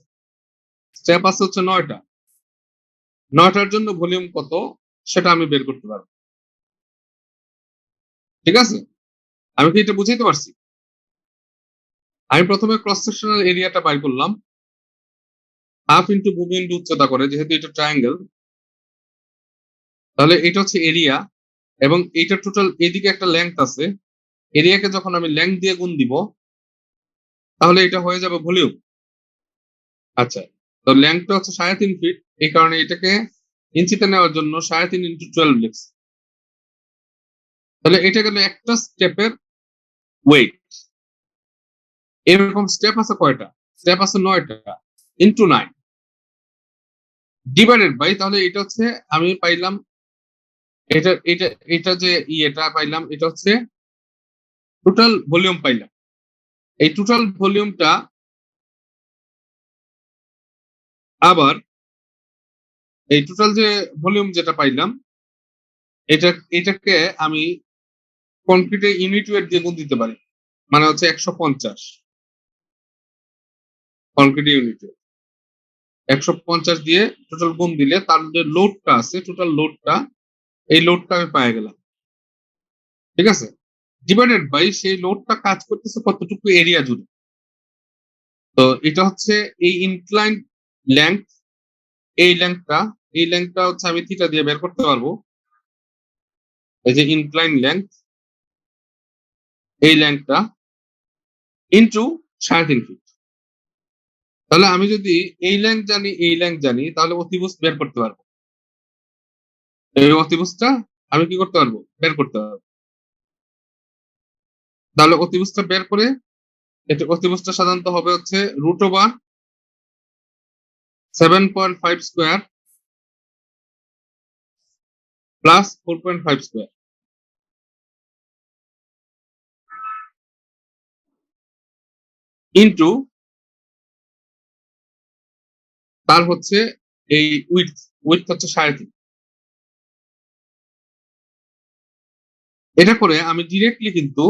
স্টেপ আছে হচ্ছে 9টা। 9টার জন্য ভলিউম কত সেটা আমি বের করতে পারবো। ঠিক আছে, আমি কি এটা বুঝাইতে পারছি? আমি প্রথমে ক্রস সেকশনাল এরিয়াটা বাইর করলাম, হাফ ইন্টু ভূমি ইন্টু উচ্চতা করে, যেহেতু এটা ট্রায়াঙ্গেল। তাহলে এটা হচ্ছে এরিয়া, এবং এইটা টোটাল এদিকে একটা লেংথ আছে। এরিয়াকে যখন আমি লেংথ দিয়ে গুণ দিব তাহলে এটা হয়ে যাবে ভলিউম। আচ্ছা, তো লেংথটা হচ্ছে 3.5 ফিট, এই কারণে এটাকে ইঞ্চিতে নেওয়ার জন্য 3.5 ইন্টু 12 লিখছি। তাহলে এটা গেল একটা স্টেপের ওয়েট। এরকম স্টেপ আছে কয়টা? স্টেপ আছে 9টা, ইন্টু 9 ডিভাইডেড বাই, তাহলে এটা হচ্ছে আমি পাইলাম, এটা এটা এটা যে ইয়েটা পাইলাম, এটা হচ্ছে টোটাল ভলিউম পাইলাম। এই টোটাল ভলিউমটা আবার, এই টোটাল যে ভলিউম যেটা পাইলাম, এটাকে আমি কনক্রিটের ইউনিট ওয়েট দিয়ে গুণ দিতে পারি, মানে হচ্ছে 150 কনক্রিট ইউনিট ওয়েট। 150 দিয়ে টোটাল গুণ দিলে তার যে লোডটা আছে, টোটাল লোডটা, এই লোডটা আমি পেয়ে গেলাম। ঠিক আছে, ডিভাইডেড বাই সেই লোডটা কাজ করতেছে কতটুকু এরিয়া জুড়ে। তো এটা হচ্ছে এই ইনক্লাইন লেংথ, এই লেংথটা হচ্ছে আমি থিটা দিয়ে বের করতে পারবো। এই যে ইনক্লাইন লেংথ, এই লেংথটা ইন্টু 3.5 ফিট। তাহলে আমি যদি এই লেংথ জানি, এই লেংথ জানি, তাহলে অতিভুজ বের করতে পারবো। এই অতিভুজটা আমি কি করতে পারবো, বের করতে পারবো। তাহলে অতিভুজটা বের করে, এটা অতিভুজটা সাধারণত হবে হচ্ছে √/7.5 স্কোয়ার প্লাস 4.5 স্কোয়ার ইন্টু তার হচ্ছে এই উইডথ উইডথ হচ্ছে 3.5। এটা করে আমি ডিরেক্টলি কিন্তু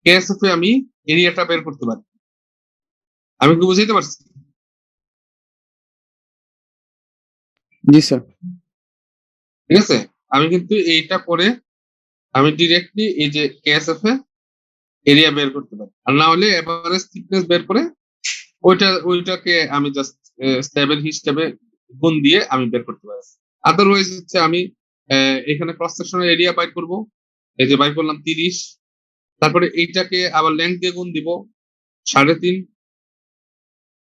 কেএসএফ এ আমি এরিয়াটা বের করতে পারি। আমি কি বুঝাইতে পারছি? জি স্যার। ঠিক আছে, আমি কিন্তু এইটা করে আমি ডিরেক্টলি এই যে কেএসএফ এ এরিয়া বের করতে পারি, আর না হলে এভারেজ থিকনেস বের করে ওইটাকে আমি জাস্ট স্টেবল হিসেবে গুণ দিয়ে আমি বের করতে পারি। আদারওয়াইজ হচ্ছে আমি এখানে ক্রস সেকশনের এরিয়া বাইর করব, এই যে বাইর করলাম 30, তারপরে এইটাকে আবার লেন্থ দিয়ে গুণ দিব 3.5,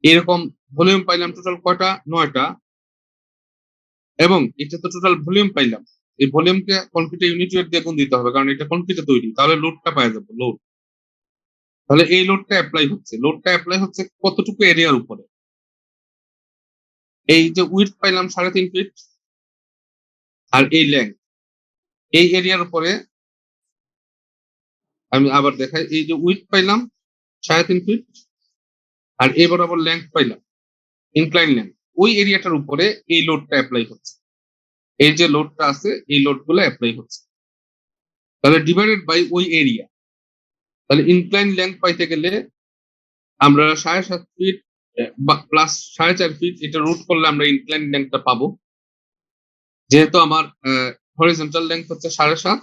এরকম ভলিউম পাইলাম টোটাল কয়টা? 9টা। এবং এটা তো টোটাল ভলিউম পাইলাম, এই ভলিউমকে কনক্রিটের ইউনিট ওয়েট দিয়ে গুণ দিতে হবে, কারণ এটা কনক্রিটে তৈরি, তাহলে লোডটা পাওয়া যাবে লোড। তাহলে এই লোডটা অ্যাপ্লাই হচ্ছে কতটুকু এরিয়ার উপরে? এই যে উইডথ পাইলাম 3.5 ফিট, আর এই লেন্থ এই এরিয়ার উপরে। আমি আবার দেখাই, এই যে উইডথ পাইলাম 3.5 ফিট, আর এই বরাবর লেন্থ পাইলাম ইনক্লাইন লেন্থ, ওই এরিয়াটার উপরে এই লোডটা অ্যাপ্লাই হচ্ছে। এই যে লোডটা আছে এই লোড গুলো অ্যাপ্লাই হচ্ছে, তাহলে ডিভাইডেড বাই ওই এরিয়া। তাহলে ইনক্লাইন লেন্থ পাইতে গেলে আমরা 7.5 ফিট প্লাস 4.5 ফিট, এটা রুট করলে আমরা ইনক্লাইন লেন্থটা পাবো। যেহেতু আমার হরিজন্টাল লেন্থ হচ্ছে 7.5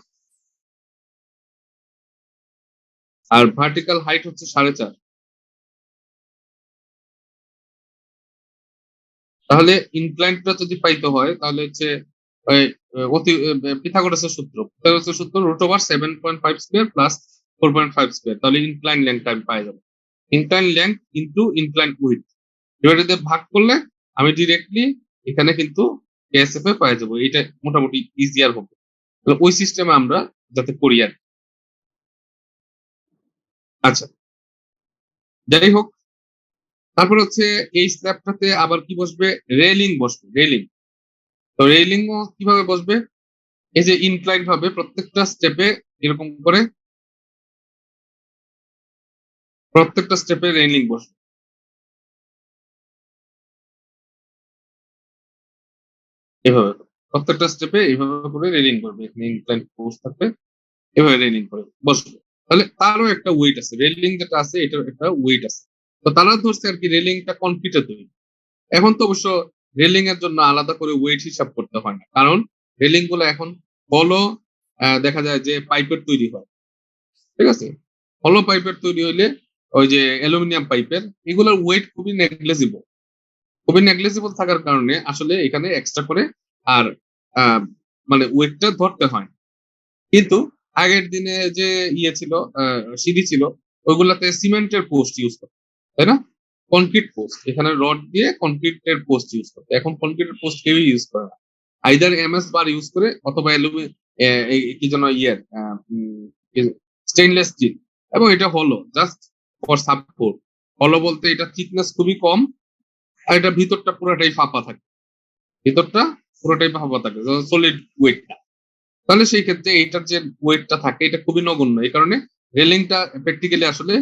আর ভার্টিক্যাল হাইট হচ্ছে 4.5, তাহলে ইনক্লাইনটা যদি পাইতে হয় তাহলে হচ্ছে পিথাগোরাসের সূত্র √7.5 স্কয়ার প্লাস 4.5 স্কয়ার, তাহলে ইনক্লাইন লেন্থ আমি পাই যাবো। Incline length into incline width divided দিয়ে ভাগ করলে আমি ডিরেক্টলি এখানে কিন্তু কেএসএফ এ পাই যাবো। এটা মোটামুটি ইজিয়ার হবে, ওই সিস্টেমে আমরা যাতে করি আর। আচ্ছা, যাই হোক, তারপর হচ্ছে এই স্ল্যাবটাতে আবার কি বসবে? রেলিং বসবে, রেলিং। তো রেলিংও কিভাবে বসবে? এই যে ইনক্লাইন ভাবে প্রত্যেকটা স্টেপে এরকম করে প্রত্যেকটা স্টেপে রেলিং বসবে, এভাবে প্রত্যেকটা স্টেপে এইভাবে করে রেলিং করবে। এখানে ইনক্লাইন পোস্ট থাকবে, এভাবে রেলিং করে বসবে। তাহলে তারও একটা ওয়েট আছে, রেলিং যেটা আছে এটার একটা ওয়েট আছে। তো তারা ধরছে আর কি রেলিংটা কনক্রিটে তৈরি। এখন তো অবশ্য রেলিং এর জন্য আলাদা করে ওয়েট হিসাব করতে হয় না, কারণ রেলিং গুলো এখন হলো দেখা যায় যে পাইপের তৈরি হয়। ঠিক আছে, হলো পাইপের তৈরি হইলে ওই যে অ্যালুমিনিয়াম পাইপের, এগুলোর ওয়েট খুবই নেগলেজিবল থাকার কারণে আসলে এখানে এক্সট্রা করে আর মানে ওয়েটটা ধরতে হয়। কিন্তু আগের দিনে যে ইয়ে ছিল, সিঁড়ি ছিল, ওইগুলাতে সিমেন্টের পোস্ট ইউজ করতো, তাই না? কনক্রিট পোস্ট, এখানে রড দিয়ে কনক্রিটের পোস্ট ইউজ করতো। এখন কনক্রিটের পোস্ট কেউই ইউজ করে না, আইদার এমএস বার ইউজ করে অথবা কি যেন ইয়ের স্টেইনলেস স্টিল। এবং এটা হলো জাস্ট ফর সাপোর্ট। হলো বলতে এটা থিকনেস খুবই কম, আর এটা ভিতরটা পুরোটাই ফাঁপা থাকে, সলিড ওয়েটটা। তাহলে সেই ক্ষেত্রে এইটার যে ওয়েটটা থাকে এটা খুবই নগণ্য, এই কারণে রেলিংটা প্র্যাকটিক্যালি আসলে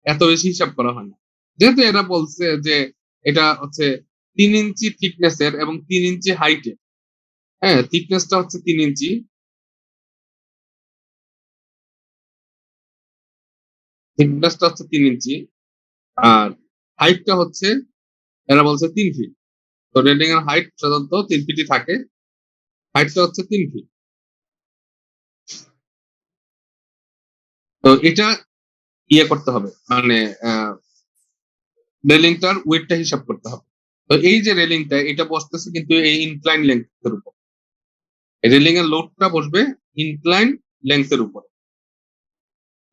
এত বেশি হিসাব করা হয় না। যেহেতু এরা বলছে যে এটা হচ্ছে 3 ইঞ্চি থিকনেসের এবং 3 ইঞ্চি হাইটের, হ্যাঁ থিকনেসটা হচ্ছে 3 ইঞ্চি, আর হাইটটা হচ্ছে এরা বলছে 3 ফিট। তো রেলিং এর হাইট সাধারণত 3 ফিটই থাকে, হাইটটা হচ্ছে 3 ফিট। তো এটা ইয়ে করতে হবে, মানে রেলিংটার ওয়েটটা হিসাব করতে হবে। তো এই যে রেলিংটা এটা বসতেছে কিন্তু এই ইনক্লাইন লেন্থের উপর, রেলিং এর লোডটা বসবে ইনক্লাইন লেন্থের উপর।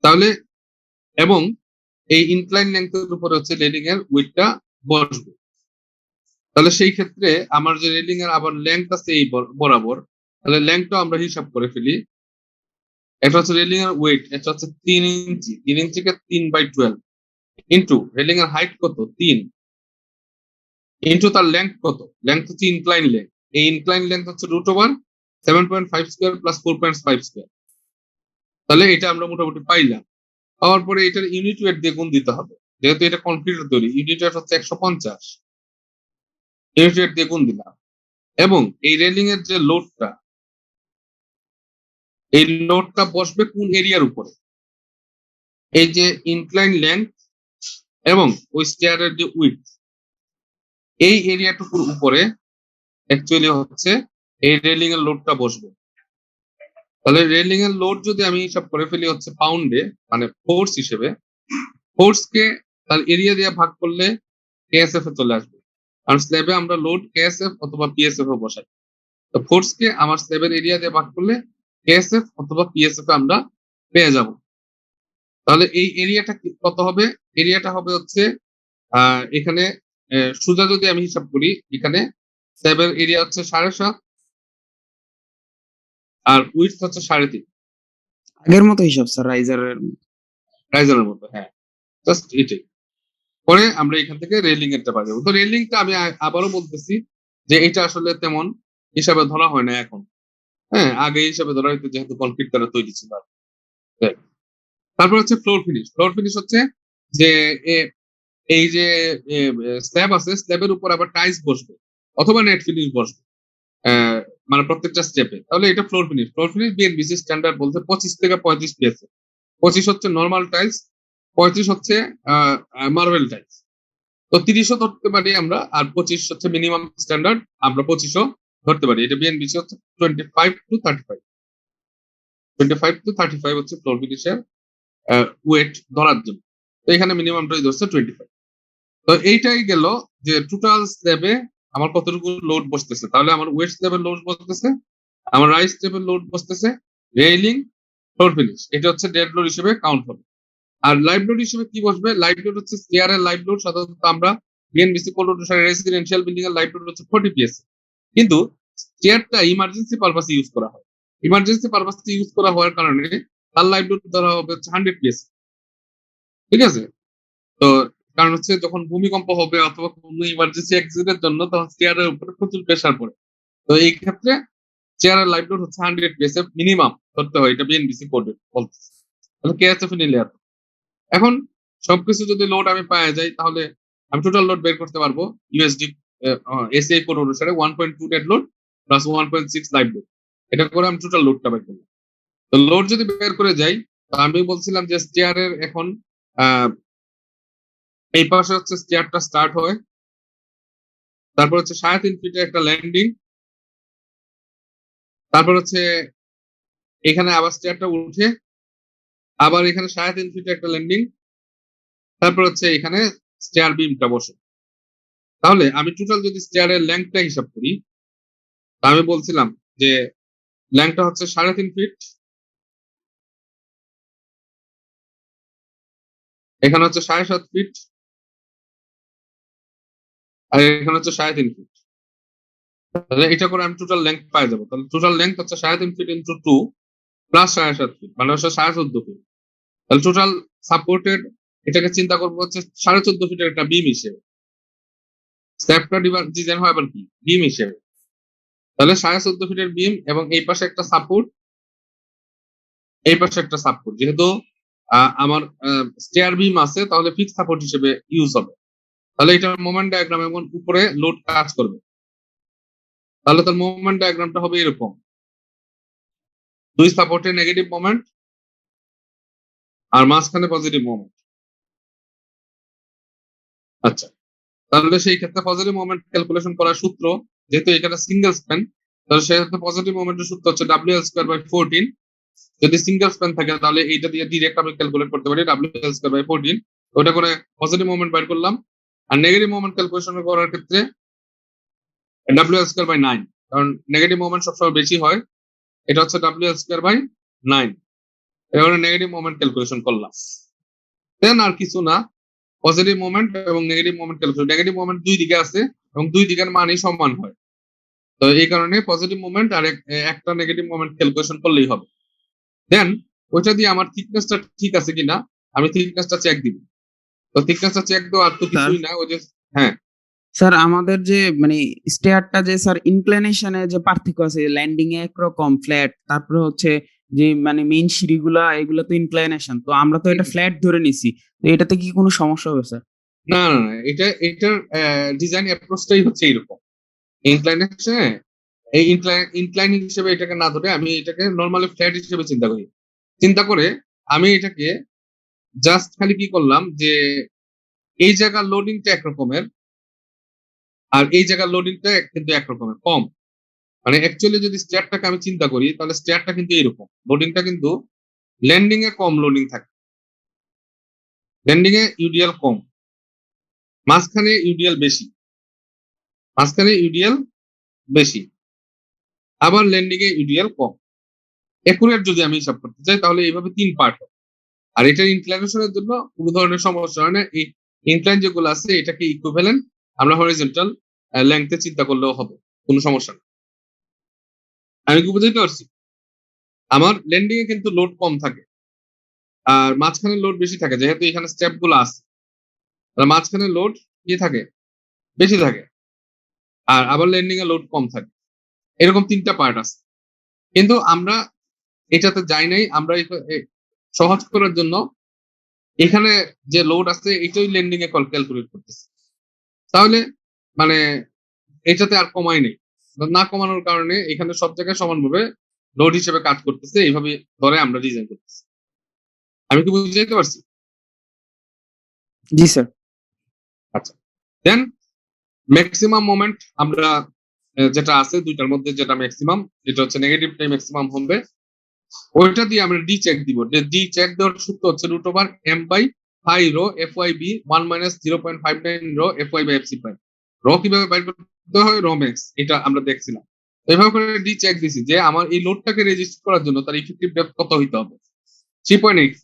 তাহলে এবং এই ইনক্লাইন লেন্থের উপরে হচ্ছে রেলিং এর ওয়েটটা বসবে। তাহলে সেই ক্ষেত্রে আমার যে রেলিং এর আবার লেন্থ আছে এই বরাবর, তাহলে লেন্থটা আমরা হিসাব করে ফেলি। এটা হচ্ছে রেলিং এর ওয়েট, এটা হচ্ছে 3 ইঞ্চি, 3 ইঞ্চিকে 3/12 ইন্টু রেলিং এর হাইট কত 3 ইন্টু তার লেন্থ কত, লেন্থ হচ্ছে ইনক্লাইন লেন্থ, এই ইনক্লাইন লেন্থ হচ্ছে √3 7.5 স্কোয়ার প্লাস 4.5 স্কোয়ার। তাহলে এটা আমরা মোটামুটি পাইলাম। পাওয়ার পরে এটার ইউনিট ওয়েট দিয়ে গুণ দিতে হবে, যেহেতু এটা কনক্রিটের তৈরি, ইউনিট ওয়েট হচ্ছে 150, ইউনিট ওয়েট দিয়ে গুণ দিলাম। এবং এই রেলিং এর যে লোডটা, এই লোডটা বসবে কোন এরিয়ার উপরে? এই যে ইনক্লাইন লেন্থ এবং ওই স্টেয়ারের যে উইডথ, এই এরিয়াটুকুর উপরে অ্যাকচুয়ালি হচ্ছে এই রেলিং এর লোডটা বসবে। তাহলে রেলিং এর লোড যদি আমি হিসাব করে ফেলি হচ্ছে পাউন্ডে, মানে ফোর্স হিসেবে, ফোর্স কে তার এরিয়া দিয়ে ভাগ করলে কেএসএফ এ চলে আসবে। আর স্ল্যাবে আমরা লোড কেএসএফ অথবা পিএসএফ এ বসাই। তো ফোর্স কে আমার স্ল্যাবের এরিয়া দিয়ে ভাগ করলে কেএসএফ অথবা পিএসএফ এ আমরা পেয়ে যাব। তাহলে এই এরিয়াটা কত হবে? এরিয়াটা হবে হচ্ছে এখানে সোজা যদি আমি হিসাব করি, এখানে স্ল্যাবের এরিয়া হচ্ছে 7.5 আর উইডথ হচ্ছে 3.5, আগের মতো হিসাব স্যার, রাইজারের। রাইজারের মতো। হ্যাঁ, জাস্ট এটাই। পরে আমরা এখান থেকে রেলিং এরটা পাই যাবো। তো রেলিংটা আমি আবারও বলতেছি যে এটা আসলে তেমন হিসাবে ধরা হয় না এখন। হ্যাঁ, আগে হিসাবে ধরা হইতো যেহেতু কনক্রিট দ্বারা তৈরি ছিল। হ্যাঁ। তারপর হচ্ছে ফ্লোর ফিনিশ। ফ্লোর ফিনিশ হচ্ছে যে এই যে স্ল্যাব আছে, স্ল্যাবের উপর আবার টাইলস বসবে অথবা নেট ফিনিশ বসবে, মানে প্রত্যেকটা স্টেপে। তাহলে এটা floor finish. Floor finish BNBC standard বলতে 25 থেকে 35 পিএসএ। 25 হচ্ছে নর্মাল টাইলস, 35 হচ্ছে মার্বেল টাইলস। তো 30ও ধরতে পারি আমরা, আর 25 হচ্ছে মিনিমাম স্ট্যান্ডার্ড, আমরা 25ও ধরতে পারি। এটা বিএনবিসি হচ্ছে 25 to 35, 25 to 35 হচ্ছে ফ্লোর ফিনিশের ওয়েট ধরার জন্য। তো এখানে মিনিমামটাই ধরছে 25। তো এইটাই গেল যে টোটাল স্ল্যাবে আমার কতটুকু লোড বসতেছে। তাহলে আমার ওয়েট স্ল্যাবের লোড বসতেছে, আমার রাইস স্ল্যাবের লোড বসতেছে, রেইলিং, ফ্লোর ফিনিশ, এটা হচ্ছে ডেড লোড হিসেবে কাউন্ট হবে। আর লাইভ লোড হিসেবে কি বসবে? লাইভ লোড হচ্ছে স্টেয়ারের লাইভ লোড। সাধারণত আমরা বিএনবিসি কোড অনুসারে রেসিডেন্সিয়াল বিল্ডিং এর লাইভ লোড হচ্ছে 40 পিএসএ, কিন্তু স্টেয়ারটা ইমার্জেন্সি পারপাসে ইউজ করা হয়। ইমার্জেন্সি পারপাসে ইউজ করা হওয়ার কারণে তার লাইভ লোড ধরা হবে হচ্ছে 100 পিএসএ। ঠিক আছে? তো কারণ হচ্ছে যখন ভূমিকম্প হবে অথবা কোনো ইমার্জেন্সি অ্যাক্সিডেন্টের জন্য, তখন স্টেয়ারের উপরে প্রচুর প্রেসার পড়ে। তো এই ক্ষেত্রে চেয়ারের লাইভ লোড হচ্ছে 100 পিএসএ মিনিমাম ধরতে হয়, এটা বিএনবিসি কোডে বলতেছে। তাহলে কেএসএফ নিলে এত। এখন সবকিছু যদি লোড আমি পাওয়া যাই, তাহলে আমি টোটাল লোড বের করতে পারবো ইউএসডি এসিআই কোড অনুসারে 1.2 dead load plus 1.6 live load. এটা করে আমি টোটাল লোডটা বের করলাম। তো লোড যদি বের করে যাই, তো আমি বলছিলাম যে স্টেয়ারের এখন এই পাশে হচ্ছে স্টেয়ারটা স্টার্ট হয়, তারপর হচ্ছে 3.5 ফিটের একটা ল্যান্ডিং, তারপর হচ্ছে এখানে আবার স্টেয়ারটা উঠে আবার এখানে 3.5 ফিটের একটা ল্যান্ডিং, তারপর হচ্ছে এখানে স্টেয়ার বিমটা বসে। তাহলে আমি টোটাল যদি স্টেয়ারের লেন্থটা হিসাব করি, আমি বলছিলাম যে লেন্থটা হচ্ছে 3.5 ফিট, এখানে হচ্ছে 7.5 ফিট, আর এখানে হচ্ছে 3.5 ফিট। তাহলে এটা করে আমি টোটাল লেন্থ পাই যাবো। তাহলে টোটাল লেন্থ হচ্ছে 3.5 ফিট ইন্টু 2 প্লাস 7.5 ফিট, মানে হচ্ছে 14.5 ফিট। তাহলে টোটাল সাপোর্টেড এটাকে চিন্তা করবো হচ্ছে 14.5 ফিটের একটা বিম হিসেবে। স্ল্যাবটা ডিজাইন হয় আবার কি বিম হিসেবে। তাহলে 14.5 ফিটের বিম এবং এই পাশে একটা সাপোর্ট, এই পাশে একটা সাপোর্ট। যেহেতু আমার স্টেয়ার বিম আছে, তাহলে ফিক্স সাপোর্ট হিসেবে ইউজ হবে। তাহলে এটার মোমেন্ট ডায়াগ্রাম এবং উপরে লোড কাজ করবে। তাহলে তার মোমেন্ট ডায়াগ্রামটা হবে এরকম, দুই সাপোর্টে নেগেটিভ মোমেন্ট আর মাঝখানে পজিটিভ মোমেন্ট। আচ্ছা, তাহলে সেই ক্ষেত্রে পজিটিভ মোমেন্ট ক্যালকুলেশন করার সূত্র, যেহেতু এখানে সিঙ্গেল স্প্যান, তাহলে সেক্ষেত্রে পজিটিভ মোমেন্টের সূত্র হচ্ছে WL²/14। যদি সিঙ্গেল স্প্যান থাকে তাহলে এইটা দিয়ে ডিরেক্ট আমি ক্যালকুলেট করতে পারি WL²/14। ওটা করে পজিটিভ মোমেন্ট বের করলাম। আর নেগেটিভ মোমেন্ট ক্যালকুলেশন করার ক্ষেত্রে WL²/9, কারণ নেগেটিভ মোমেন্ট সবসময় বেশি হয়। এটা হচ্ছে WL²/9। এবার নেগেটিভ মোমেন্ট ক্যালকুলেশন করলাম। দেন আর কিছু না, পজিটিভ মোমেন্ট এবং negative moment calculation. Negative moment দুই দিকে আছে এবং দুই দিকের মানই সমান হয়। তো এই কারণে পজিটিভ মোমেন্ট আর একটা নেগেটিভ মোমেন্ট ক্যালকুলেশন করলেই হবে। দেন ওইটা দিয়ে আমার থিকনেসটা ঠিক আছে কিনা আমি থিকনেসটা চেক দিব। তো থিকনেসটা চেক দেওয়া আর তো কিছুই না, ওই যে হ্যাঁ স্যার আমাদের যে মানে স্টেয়ারটা যে স্যার ইনক্লিনেশনে যে পার্থক্য আছে, ল্যান্ডিং এ একরকম ফ্ল্যাট, তারপরে হচ্ছে যে মানে মেইন সিঁড়িগুলা এগুলা তো ইনক্লিনেশন। তো আমরা তো এটা ফ্ল্যাট ধরে নিছি। তো এটাতে কি কোনো সমস্যা হবে স্যার? না না না, এটার ডিজাইন অ্যাপ্রোচটাই হচ্ছে এরকম। ইনক্লাইনেশনে এই ইনক্লাইন হিসেবে এটাকে না ধরে আমি এটাকে নর্মালি ফ্ল্যাট হিসেবে চিন্তা করি। চিন্তা করে আমি এটাকে জাস্ট খালি কি করলাম যে এই জায়গার লোডিংটা একরকমের আর এই জায়গার লোডিংটা কিন্তু একরকমের কম। মানে অ্যাকচুয়ালি যদি স্টেয়ারটাকে আমি চিন্তা করি তাহলে স্টেয়ারটা কিন্তু এরকম, লোডিংটা কিন্তু ল্যান্ডিং এ কম লোডিং থাকে, ল্যান্ডিং এ ইউডিএল কম, মাঝখানে ইউডিএল বেশি, মাঝখানে ইউডিএল বেশি, আবার ল্যান্ডিং এ ইউডিএল কম। একুরেট যদি আমি হিসাব করতে চাই তাহলে এইভাবে 3 পার্ট হয়। আর এটার ইনক্লাইনেশনের জন্য কোনো ধরনের সমস্যা হয় না। এই ইনক্লাইন যেগুলো আছে এটাকে ইকুইভ্যালেন্ট আমরা হরিজন্টাল লেংথে চিন্তা করলেও হবে, কোনো সমস্যা নেই। আমি কি বুঝাইতে পারছি? আমার ল্যান্ডিং এ কিন্তু লোড কম থাকে আর মাঝখানে লোড বেশি থাকে, যেহেতু এখানে স্টেপ গুলো আছে মাঝখানে লোড কি থাকে, বেশি থাকে, আর আবার ল্যান্ডিং এ লোড কম থাকে। এরকম 3টা পার্ট আছে, কিন্তু আমরা এটাতে যাই নাই। আমরা সহজ করার জন্য এখানে যে লোড আছে এটাই ল্যান্ডিং এ ক্যালকুলেট করতেছি। তাহলে মানে এটাতে আর কমাই নেই, না কমানোর কারণে এখানে সব জায়গায় সমানভাবে লোড হিসেবে কাজ করতেছে, এইভাবে ধরে আমরা ডিজাইন করতেছি। আমি কি বুঝতে পারছি? জি স্যার। আচ্ছা, দেন ম্যাক্সিমাম মোমেন্ট আমরা যেটা আছে দুইটার মধ্যে যেটা ম্যাক্সিমাম, যেটা হচ্ছে নেগেটিভটাই ম্যাক্সিমাম হবে, ওইটা দিয়ে আমরা ডি চেক দিব। ডি চেক দেওয়ার সূত্র হচ্ছে √m/5 rho F Y B 1 - 0.59 rho F Y by FC prime. র কিভাবে বাইর করতে হয়, রো ম্যাক্স, এটা আমরা দেখছিলাম। এভাবে করে ডি চেক দিছি যে আমার এই লোডটাকে রেজিস্টার করার জন্য তার ইফেক্টিভ ডেপথ কত হইতে হবে, 3.8।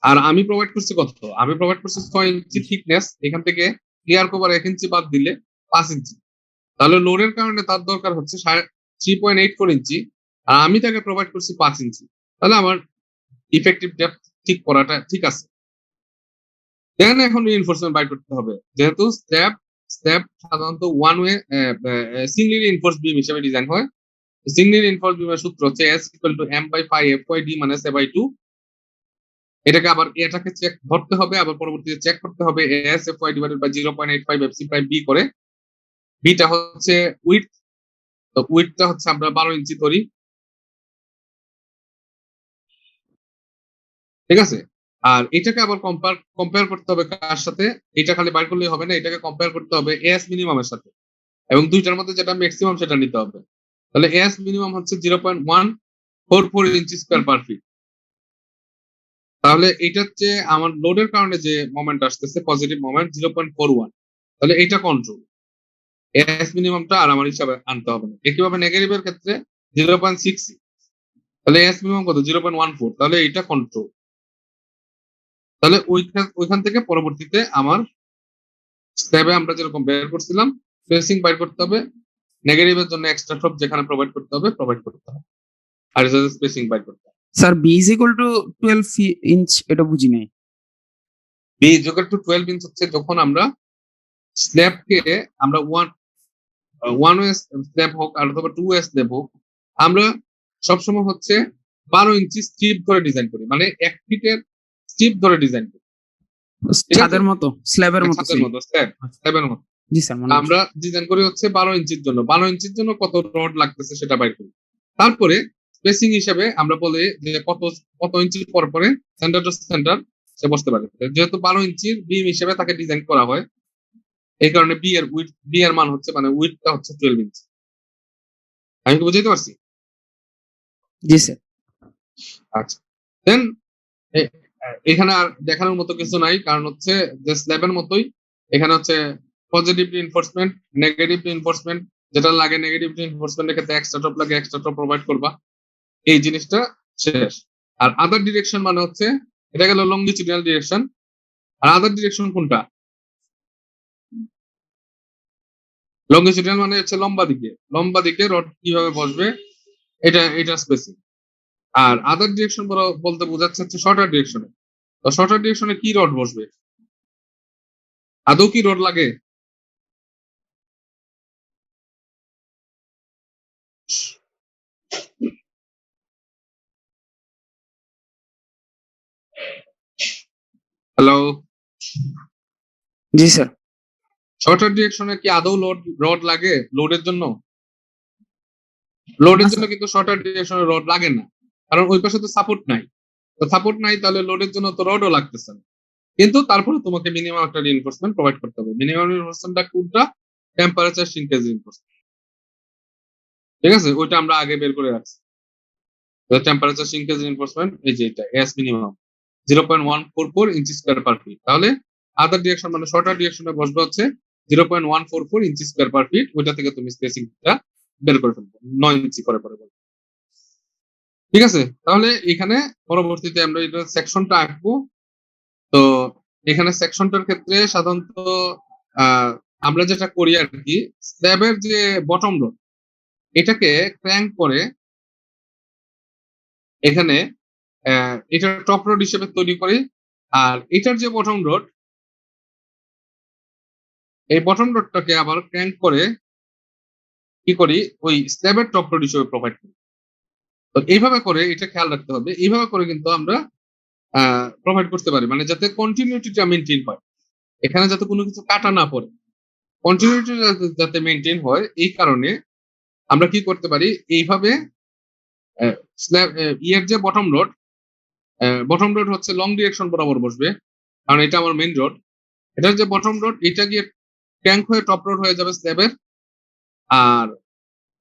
আর আমি প্রোভাইড করছি কত, আমি প্রোভাইড করছি 6 ইঞ্চি থিকনেস। এখান থেকে ক্লিয়ার কভার 1 ইঞ্চি বাদ দিলে 5 ইঞ্চি। তাহলে লোডের কারণে তার দরকার হচ্ছে 3.84 ইঞ্চি, আর আমি তাকে প্রোভাইড করছি 5 ইঞ্চি। তাহলে আমার ইফেক্টিভ ডেপথ ঠিক করাটা ঠিক আছে। দেন এখন রিইনফোর্সমেন্ট বাইর করতে হবে, যেহেতু স্ট্যাপ সাধারণত ওয়ান ওয়ে সিঙ্গলি রিইনফোর্স বিম হিসেবে ডিজাইন হয়। সিঙ্গলি রিইনফোর্স বিমের সূত্র হচ্ছে S = m/5 FYD - FY2। এটাকে আবার এটাকে চেক ধরতে হবে, আবার পরবর্তীতে চেক করতে হবে ASFY / 0.85 FC প্রাইম বি করে। বিটা হচ্ছে উইডথ, তো উইডথটা হচ্ছে আমরা 12 ইঞ্চি ধরি, ঠিক আছে। আর এটাকে আবার কম্পেয়ার করতে হবে কার সাথে, এটা খালি বাইর করলেই হবে না, এটাকে কম্পেয়ার করতে হবে এস মিনিমামের সাথে, এবং দুইটার মধ্যে যেটা ম্যাক্সিমাম সেটা নিতে হবে। তাহলে এস মিনিমাম হচ্ছে 0.144 ইঞ্চি স্কয়ার পার ফিট। তাহলে এটা হচ্ছে আমার লোডের কারণে যে মোমেন্ট আসতেছে পজিটিভ মোমেন্ট 0.41, তাহলে এটা কন্ট্রোল। এস মিনিমামটা আর আমার হিসাবে আনতে হবে না। একইভাবে নেগেটিভের ক্ষেত্রে 0.6, তাহলে এস মিনিমাম কত, 0.14, তাহলে এটা কন্ট্রোল। তাহলে ওইখান থেকে পরবর্তীতে আমার স্ল্যাবে আমরা যেরকম বের করছিলাম স্পেসিং বাইর করতে হবে, নেগেটিভের জন্য এক্সট্রা টপ যেখানে প্রোভাইড করতে হবে আর স্পেসিং বাইর করতে হবে। Sir B is equal to 12 inch, এটা বুঝি নাই। বি ইকুয়াল টু 12 ইঞ্চ হচ্ছে যখন আমরা স্ল্যাবকে আমরা ওয়ান ওয়ে স্ল্যাব হোক আর অথবা 2 ওয়ে স্ল্যাব হোক, আমরা সবসময় হচ্ছে 12 ইঞ্চি স্ট্রিপ ধরে ডিজাইন করি, মানে 1 ফিটের স্ট্রিপ ধরে ডিজাইন করি, ছাদের মতো, স্ল্যাবের মতো। ছাদের মতো, স্ল্যাবের মতো। জি স্যার। আমরা ডিজাইন করি হচ্ছে 12 ইঞ্চির জন্য, 12 ইঞ্চির জন্য কত রড লাগতেছে সেটা বাইর করি। তারপরে স্পেসিং হিসেবে আমরা বলি যে কত ইঞ্চি পর পরে সেন্টার টু সেন্টার সে বসতে পারে। যেহেতু 12 ইঞ্চির বিম হিসেবে তাকে ডিজাইন করা হয়, এই কারণে বি এর মান হচ্ছে মানে উইডথটা হচ্ছে 12 ইঞ্চি। আমি কি বুঝাইতে পারছি? জি স্যার। আচ্ছা, দেন এখানে আর দেখানোর মতো কিছু নাই, কারণ হচ্ছে যে স্ল্যাবের মতোই এখানে হচ্ছে পজিটিভ রিইনফোর্সমেন্ট, নেগেটিভ রিইনফোর্সমেন্ট, যেটা লাগে নেগেটিভ রিইনফোর্সমেন্টের ক্ষেত্রে এক্সট্রা টপ লাগে, এক্সট্রা টপ প্রোভাইড করবা, এই জিনিসটা শেষ। আর আদার ডিরেকশন মানে হচ্ছে এটা গেল লংজিটিউডিনাল ডিরেকশন। আর আদার ডিরেকশন কোনটা? লংজিটিউডিনাল মানে হচ্ছে লম্বা দিকে রড কিভাবে বসবে, এটা স্পেসিং। আর আদার ডিরেকশন বলতে বোঝাচ্ছে হচ্ছে শর্টার ডিরেকশনে। তো শর্টার ডিরেকশনে কি রড বসবে, আদৌ কি রড লাগে? হ্যালো, জি স্যার। শর্টার ডিরেকশনে কি আদৌ রড লাগে লোডের জন্য? না লোডের জন্য স্যার। কিন্তু শর্টার ডিরেকশনে রড লাগে না, কারণ ওই পাশে তো সাপোর্ট নাই। তো সাপোর্ট নাই, তাহলে লোডের জন্য তো রডও লাগতেছে না। কিন্তু তারপরে তোমাকে মিনিমাম একটা রিইনফোর্সমেন্ট প্রোভাইড করতে হবে। মিনিমাম রিইনফোর্সমেন্টটা কোনটা? Temperature shrinkage reinforcement. ঠিক আছে, ওইটা আমরা আগে বের করে রাখছি। টেম্পারেচার সিঙ্কেজ রিইনফোর্সমেন্ট এই যে এটা এস মিনিমাম 0.144 ইঞ্চি স্কয়ার পার ফিট। তাহলে আদার ডিরেকশন মানে শর্টার ডিরেকশনে বসবে হচ্ছে 0.144 ইঞ্চি স্কয়ার পার ফিট। ওইটা থেকে তুমি স্পেসিংটা বের করে ফেলবো 9 ইঞ্চি করে পরে বলবো। ঠিক আছে, তাহলে এখানে পরবর্তীতে আমরা এটা সেকশনটা আঁকবো। তো এখানে সেকশনটার ক্ষেত্রে সাধারণত আমরা যেটা করি আর কি, স্ল্যাবের যে বটম রড এটাকে ক্র্যাঙ্ক করে এখানে এটা টপ রড হিসেবে তৈরি করি। আর এটার যে বটম রড, এই বটম রডটাকে আবার ক্র্যাঙ্ক করে কি করি, ওই স্ল্যাবের টপ রড হিসেবে প্রোভাইড করি। তো এইভাবে করে এটা খেয়াল রাখতে হবে, এইভাবে করে কিন্তু আমরা প্রোভাইড করতে পারি, মানে যাতে কন্টিনিউটিটা মেনটেন হয়, এখানে যাতে কোনো কিছু কাটা না পড়ে, কন্টিনিউটি যাতে মেনটেন হয়। এই কারণে আমরা কি করতে পারি, এইভাবে স্ল্যাব ইয়ের যে বটম রড হচ্ছে লং ডিরেকশন বরাবর বসবে, কারণ এটা আমার মেইন রড। এটার যে বটম রড এটা গিয়ে ক্র্যাঙ্ক হয়ে টপ রড হয়ে যাবে স্ল্যাবের। আর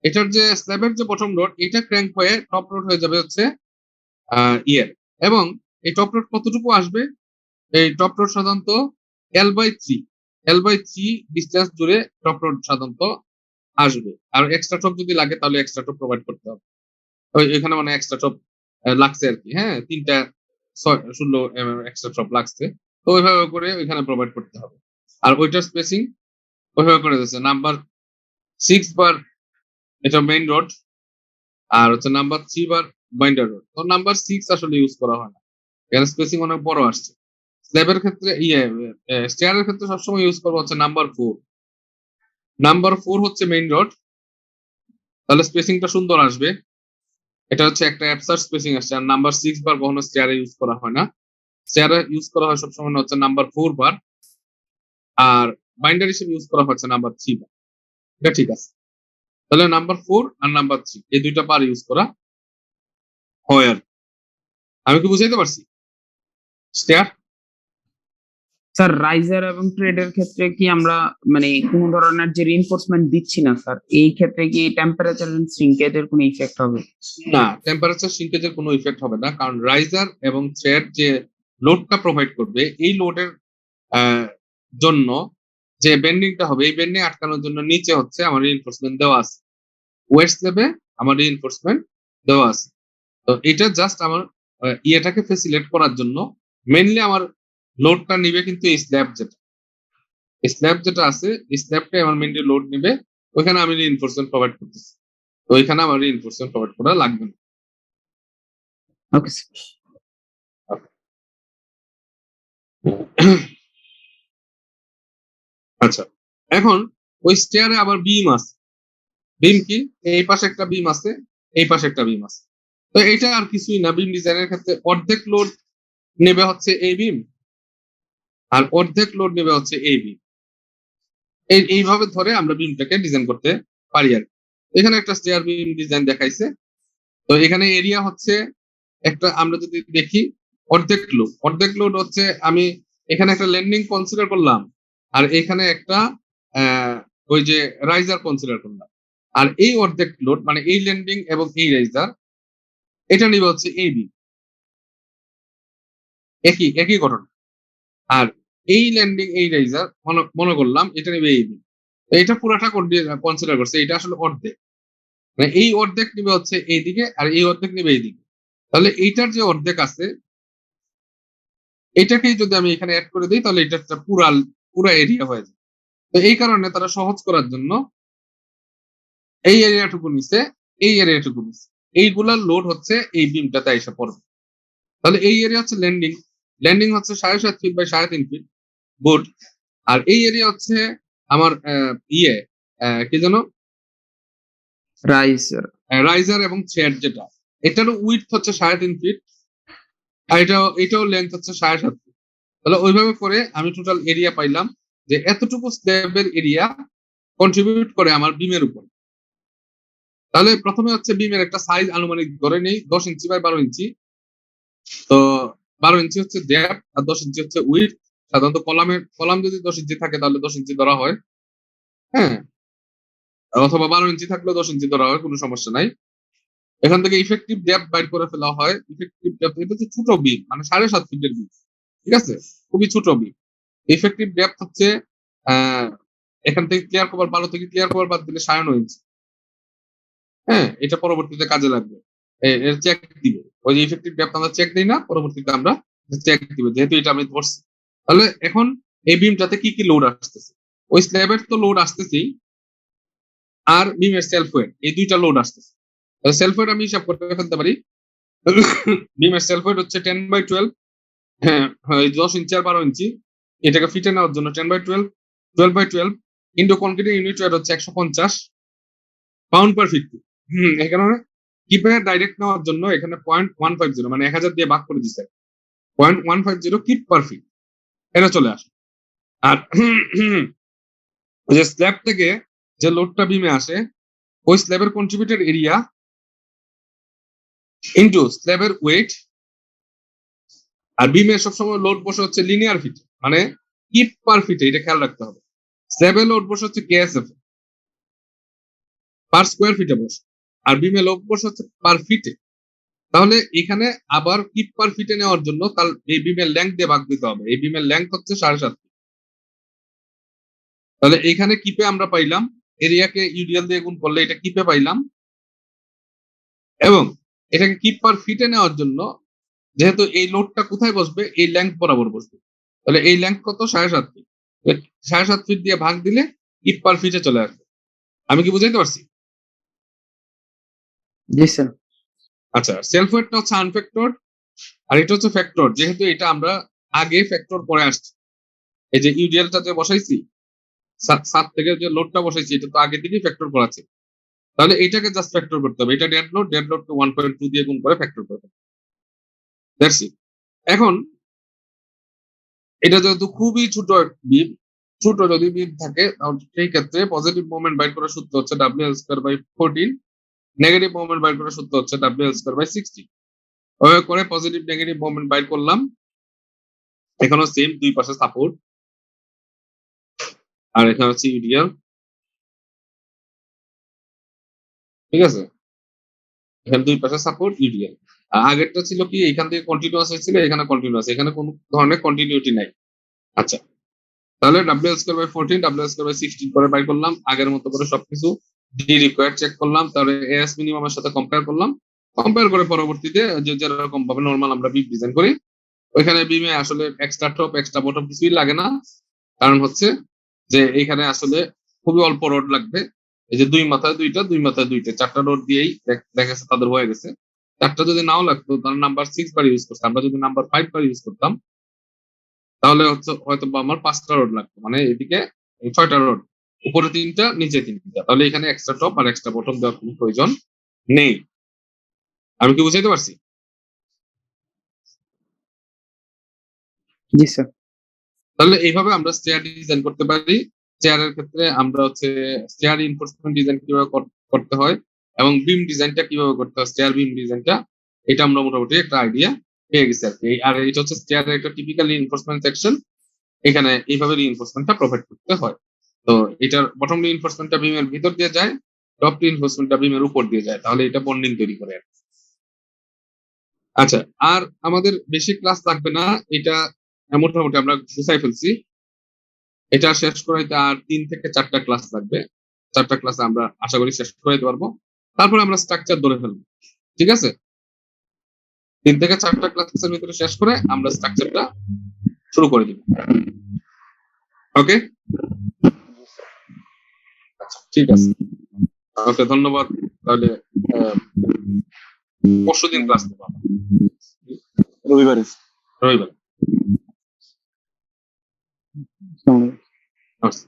এটার যে স্ল্যাবের যে বটম রড এটা ক্র্যাঙ্ক হয়ে টপ রড হয়ে যাবে হচ্ছে ইয়ের। এবং এই টপ রড কতটুকু আসবে, এই টপ রড সাধারণত L/3 ডিস্টেন্স জুড়ে টপ রড সাধারণত আসবে। আর এক্সট্রা টপ যদি লাগে তাহলে এক্সট্রা টপ প্রোভাইড করতে হবে। ওই এখানে মানে এক্সট্রা টপ লাগছে আর কি, হ্যাঁ 3টা 16 এক্সট্রা টপ লাগছে। তো ওইভাবে করে ওইখানে প্রোভাইড করতে হবে। আর ওইটার স্পেসিং ওইভাবে করে দিয়েছে নাম্বার 6 বার এটা মেইন রড, আর হচ্ছে নাম্বার 3 বার বাইন্ডার রড। তো নাম্বার 6 আসলে ইউজ করা হয় না, এখানে স্পেসিং অনেক বড় আসছে। স্ল্যাবের ক্ষেত্রে স্টেয়ারের ক্ষেত্রে সবসময় ইউজ করবো হচ্ছে নাম্বার 4 হচ্ছে মেইন রড, তাহলে স্পেসিংটা সুন্দর আসবে। এটা হচ্ছে একটা অ্যাবসার্ড স্পেসিং আসছে। আর নাম্বার 6 বার কখনো স্টেয়ারে ইউজ করা হয় না, স্টেয়ারে ইউজ করা হয় সবসময় হচ্ছে নাম্বার 4 বার, আর বাইন্ডার হিসেবে ইউজ করা হচ্ছে নাম্বার 3 বার। এটা ঠিক আছে, তাহলে নাম্বার 4 আর নাম্বার 3 এই দুইটা বার ইউজ করা হয়। আর আমি কি বুঝাইতে পারছি? স্টেয়ার স্যার রাইজার এবং ট্রেডের ক্ষেত্রে কি আমরা মানে কোনো ধরনের যে রিইনফোর্সমেন্ট দিচ্ছি না স্যার, এই ক্ষেত্রে কি টেম্পারেচার এন্ড শ্রিঙ্কেজের কোনো ইফেক্ট হবে? না, টেম্পারেচার সিঙ্কেজের কোনো ইফেক্ট হবে না, কারণ রাইজার এবং থ্রেড যে লোডটা প্রোভাইড করবে এই লোডের জন্য যে বেন্ডিংটা হবে, এই বেন্ডিং আটকানোর জন্য নিচে হচ্ছে আমার রিইনফোর্সমেন্ট দেওয়া আছে, ওয়েট স্ল্যাবে আমার রিইনফোর্সমেন্ট দেওয়া আছে। তো এটা জাস্ট আমার ইয়েটাকে ফেসিলেট করার জন্য। মেইনলি আমার লোডটা নিবে কিন্তু এই স্ল্যাব যেটা আছে, এই স্ল্যাবটাই আমার মেইনলি লোড নিবে, ওইখানে আমি রিইনফোর্সমেন্ট প্রোভাইড করতেছি। তো ওইখানে আমার রিইনফোর্সমেন্ট প্রোভাইড করা লাগবে না। Okay sir. আচ্ছা, এখন ওই স্টেয়ারে আবার বিম আছে। বিম কি, এই পাশে একটা বিম আছে, এই পাশে একটা বিম আছে। তো এটা আর কিছুই না, বিম ডিজাইনের ক্ষেত্রে অর্ধেক লোড নেবে হচ্ছে এই বিম, আর অর্ধেক লোড নেবে হচ্ছে এই বিম। এইভাবে ধরে আমরা বিমটাকে ডিজাইন করতে পারি। আর এখানে একটা স্টেয়ার বিম ডিজাইন দেখাইছে। তো এখানে এরিয়া হচ্ছে একটা, আমরা যদি দেখি অর্ধেক লোড হচ্ছে, আমি এখানে একটা ল্যান্ডিং কনসিডার করলাম, আর এখানে একটা ওই যে রাইজার কনসিডার করলাম। আর এই অর্ধেক লোড মানে এই ল্যান্ডিং এবং এই রাইজার, এটা নিবে হচ্ছে এই বিম, একই ঘটনা। আর এই ল্যান্ডিং এই রাইজার মনে করলাম এটা নিবে এই বিম, তো এটা পুরাটা কনসিডার করছে, এটা আসলে অর্ধেক, মানে এই অর্ধেক নিবে হচ্ছে এইদিকে আর এই অর্ধেক নিবে এইদিকে। তাহলে এইটার যে অর্ধেক আছে এটাকেই যদি আমি এখানে অ্যাড করে দিই তাহলে এটা একটা পুরা এরিয়া হয়ে যায়। তো এই কারণে তারা সহজ করার জন্য এই এরিয়াটুকু নিছে, এই এরিয়াটুকু নিছে, এইগুলার লোড হচ্ছে এই বিমটাতে এসে পড়বে। তাহলে এই এরিয়া হচ্ছে ল্যান্ডিং হচ্ছে 7.5 ফিট বাই 3.5 ফিট গুড। আর এই এরিয়া হচ্ছে আমার কি জানো, রাইজার এবং থ্রেড যেটা, এটারও উইডথ হচ্ছে 3.5 ফিট, আর এটাও লেন্থ হচ্ছে 7.5 ফিট। তাহলে ওইভাবে করে আমি টোটাল এরিয়া পাইলাম যে এতটুকু স্ল্যাবের এরিয়া কন্ট্রিবিউট করে আমার বিমের উপর। তাহলে প্রথমে হচ্ছে বিমের একটা সাইজ আনুমানিক ধরে নেই 10 ইঞ্চি বাই 12 ইঞ্চি। তো 12 ইঞ্চি হচ্ছে ডেপথ আর 10 ইঞ্চি হচ্ছে উইডথ। সাধারণত কলাম যদি 10 ইঞ্চি থাকে তাহলে 10 ইঞ্চি ধরা হয়, হ্যাঁ, অথবা 12 ইঞ্চি থাকলেও 10 ইঞ্চি ধরা হয়, কোনো সমস্যা নাই। এখান থেকে ইফেক্টিভ ডেপথ বাইর করে ফেলা হয়। ইফেক্টিভ ডেপথ এটা হচ্ছে ছোট বিম, মানে 7.5 ফিটের বিম, ঠিক আছে, খুবই ছোট বিম। ইফেক্টিভ ডেপথ হচ্ছে এখান থেকে ক্লিয়ার কভার, ভালো থেকে ক্লিয়ার কভার বাদ দিলে 9.5 ইঞ্চি। হ্যাঁ, এটা পরবর্তীতে কাজে লাগবে, এর চেক দিবে। ওই যে ইফেক্টিভ ডেপথ আমরা চেক দিই না, পরবর্তীতে আমরা চেক দিব, যেহেতু এটা আমি ধরছি। তাহলে এখন এই বিমটাতে কি কি লোড আসতেছে? ওই স্ল্যাবের তো লোড আসতেছেই, আর বিমের সেলফ ওয়েট, এই দুইটা লোড আসতেছে। তাহলে সেলফ ওয়েট আমি হিসাব করতে ফেলতে পারি। বিমের সেলফ ওয়েট হচ্ছে 10/12, হ্যাঁ, 10 ইঞ্চি আর 12 ইঞ্চি। এটাকে ফিটে নেওয়ার জন্য 10/12, 12/12 ইন্টু কংক্রিটের ইউনিট ওয়েট হচ্ছে 150 পাউন্ড পার ফিট। এখানে কিপে ডাইরেক্ট নেওয়ার জন্য এখানে 0.150 মানে 1000 দিয়ে ভাগ করে দিচ্ছে, 0.150 কিপ পার ফিট, এটা চলে আসে। আর যে স্ল্যাব থেকে যে লোডটা বিমে আসে, ওই স্ল্যাবের কন্ট্রিবিউটেড এরিয়া ইন্টু স্ল্যাবের ওয়েট। আর বিমে সবসময় লোড বসে হচ্ছে লিনিয়ার ফিট, মানে কিপ পার ফিটে, এটা খেয়াল রাখতে হবে। স্ল্যাবে লোড বসে হচ্ছে কেএসএফ, পার স্কোয়ার ফিটে বসে, আর বিমে লোড বসে হচ্ছে পার ফিটে। তাহলে এখানে আবার কিপ পার ফিটে নেওয়ার জন্য তার এই বিমের লেংথ দিয়ে ভাগ দিতে হবে। এই বিমের লেংথ হচ্ছে 7.5 ফিট। তাহলে এখানে কিপে আমরা পাইলাম, এরিয়াকে ইউডিএল দিয়ে গুণ করলে এটা কিপে পাইলাম, এবং এটাকে কিপ পার ফিটে নেওয়ার জন্য যেহেতু এই লোডটা কোথায় বসবে, এই লেংথ বরাবর বসবে। তাহলে এই লেংথ কত? 7.5 ফিট। 7.5 ফিট দিয়ে ভাগ দিলে কিপ পার ফিটে চলে আসবে। আমি কি বুঝাইতে পারছি? জি স্যার। আচ্ছা, সেলফ ওয়েটটা হচ্ছে আনফ্যাক্টরড, আর এটা হচ্ছে ফ্যাক্টর। যেহেতু এটা আমরা আগে ফ্যাক্টর করে আসছি, এই যে ইউডিএলটা যে বসাইছি, 7 থেকে যে লোডটা বসাইছি, এটা তো আগে থেকেই ফ্যাক্টর করা আছে। তাহলে এটাকে জাস্ট ফ্যাক্টর করতে হবে। এটা ডেড লোডকে 1.2 দিয়ে গুণ করে ফ্যাক্টর করতে হবে। That's it. এখন এটা যেহেতু খুবই ছোট বিম, ছোট যদি বিম থাকে তাহলে সেই ক্ষেত্রে পজিটিভ মোমেন্ট বাইর করার সূত্র হচ্ছে WL²/14, নেগেটিভ মোমেন্ট বাইর করার সূত্র হচ্ছে WL²/60। ওভাবে করে পজিটিভ নেগেটিভ মোমেন্ট বাইর করলাম। এখানেও সেম, দুই পাশে সাপোর্ট, আর এখানে হচ্ছে ইউডিএল, ঠিক আছে, এখানে দুই পাশে সাপোর্ট ইউডিএল। আগেরটা ছিল কি, এখান থেকে কন্টিনিউয়াস হয়েছিল, এখানে কন্টিনিউয়াস, এখানে কোনো ধরনের কন্টিনিউটি নাই। আচ্ছা, তাহলে WL²/14 WL²/16 করে বাই করলাম, আগের মতো করে সবকিছু ডি রিকোয়ার্ড চেক করলাম, তারপরে এএস মিনিমামের সাথে কম্পেয়ার করলাম, কম্পেয়ার করে পরবর্তীতে যে যেরকম ভাবে নরমাল আমরা বিম ডিজাইন করি, ওইখানে বিমে আসলে এক্সট্রা টপ এক্সট্রা বটম কিছুই লাগে না। কারণ হচ্ছে যে এইখানে আসলে খুবই অল্প রড লাগবে। এই যে 2 মাথায় 2টা, 2 মাথায় 2টা, 4টা রড দিয়েই দেখা গেছে তাদের হয়ে গেছে। 4টা যদি নাও লাগতো তাহলে নাম্বার 6 বার ইউজ করতাম। আমরা যদি নাম্বার 5 বার ইউজ করতাম তাহলে হচ্ছে হয়তো আমার 5টা রড লাগতো, মানে এদিকে 6টা রড, উপরে 3টা নিচে 3টা। তাহলে এখানে এক্সট্রা টপ আর এক্সট্রা বটম দেওয়ার কোনো প্রয়োজন নেই। আমি কি বুঝাইতে পারছি? জি স্যার। তাহলে এইভাবে আমরা স্টেয়ার ডিজাইন করতে পারি। চেয়ারের ক্ষেত্রে আমরা হচ্ছে স্টেয়ার ইনফোর্সমেন্ট ডিজাইন কিভাবে করতে হয় এবং বিম ডিজাইনটা কিভাবে করতে হয়, স্টেয়ার বিম ডিজাইনটা, এটা আমরা মোটামুটি একটা আইডিয়া পেয়ে গেছি আর কি। আর এটা হচ্ছে স্টেয়ারের একটা টিপিক্যাল রিইনফোর্সমেন্ট সেকশন। এখানে এইভাবে রিইনফোর্সমেন্টটা প্রোভাইড করতে হয়। তো এটার বটম রিইনফোর্সমেন্টটা বিমের ভিতর দিয়ে যায়, টপ রিইনফোর্সমেন্টটা বিমের উপর দিয়ে যায়, তাহলে এটা বন্ডিং তৈরি করে। আচ্ছা, আর আমাদের বেশি ক্লাস লাগবে না, এটা মোটামুটি আমরা গুছাই ফেলছি। এটা শেষ করাইতে আর 3 থেকে 4টা ক্লাস লাগবে। 4টা ক্লাসে আমরা আশা করি শেষ করাইতে পারবো। তারপরে আমরা স্ট্রাকচার ধরে ফেলবো, ঠিক আছে? 3 থেকে 4টা ক্লাসের ভিতরে শেষ করে আমরা স্ট্রাকচারটা শুরু করে দিব। ওকে, ঠিক আছে, ওকে, ধন্যবাদ। তাহলে পরশুদিন ক্লাস নেব আমরা, রবিবারে। রবিবার। আসসালামু আলাইকুম। আচ্ছা।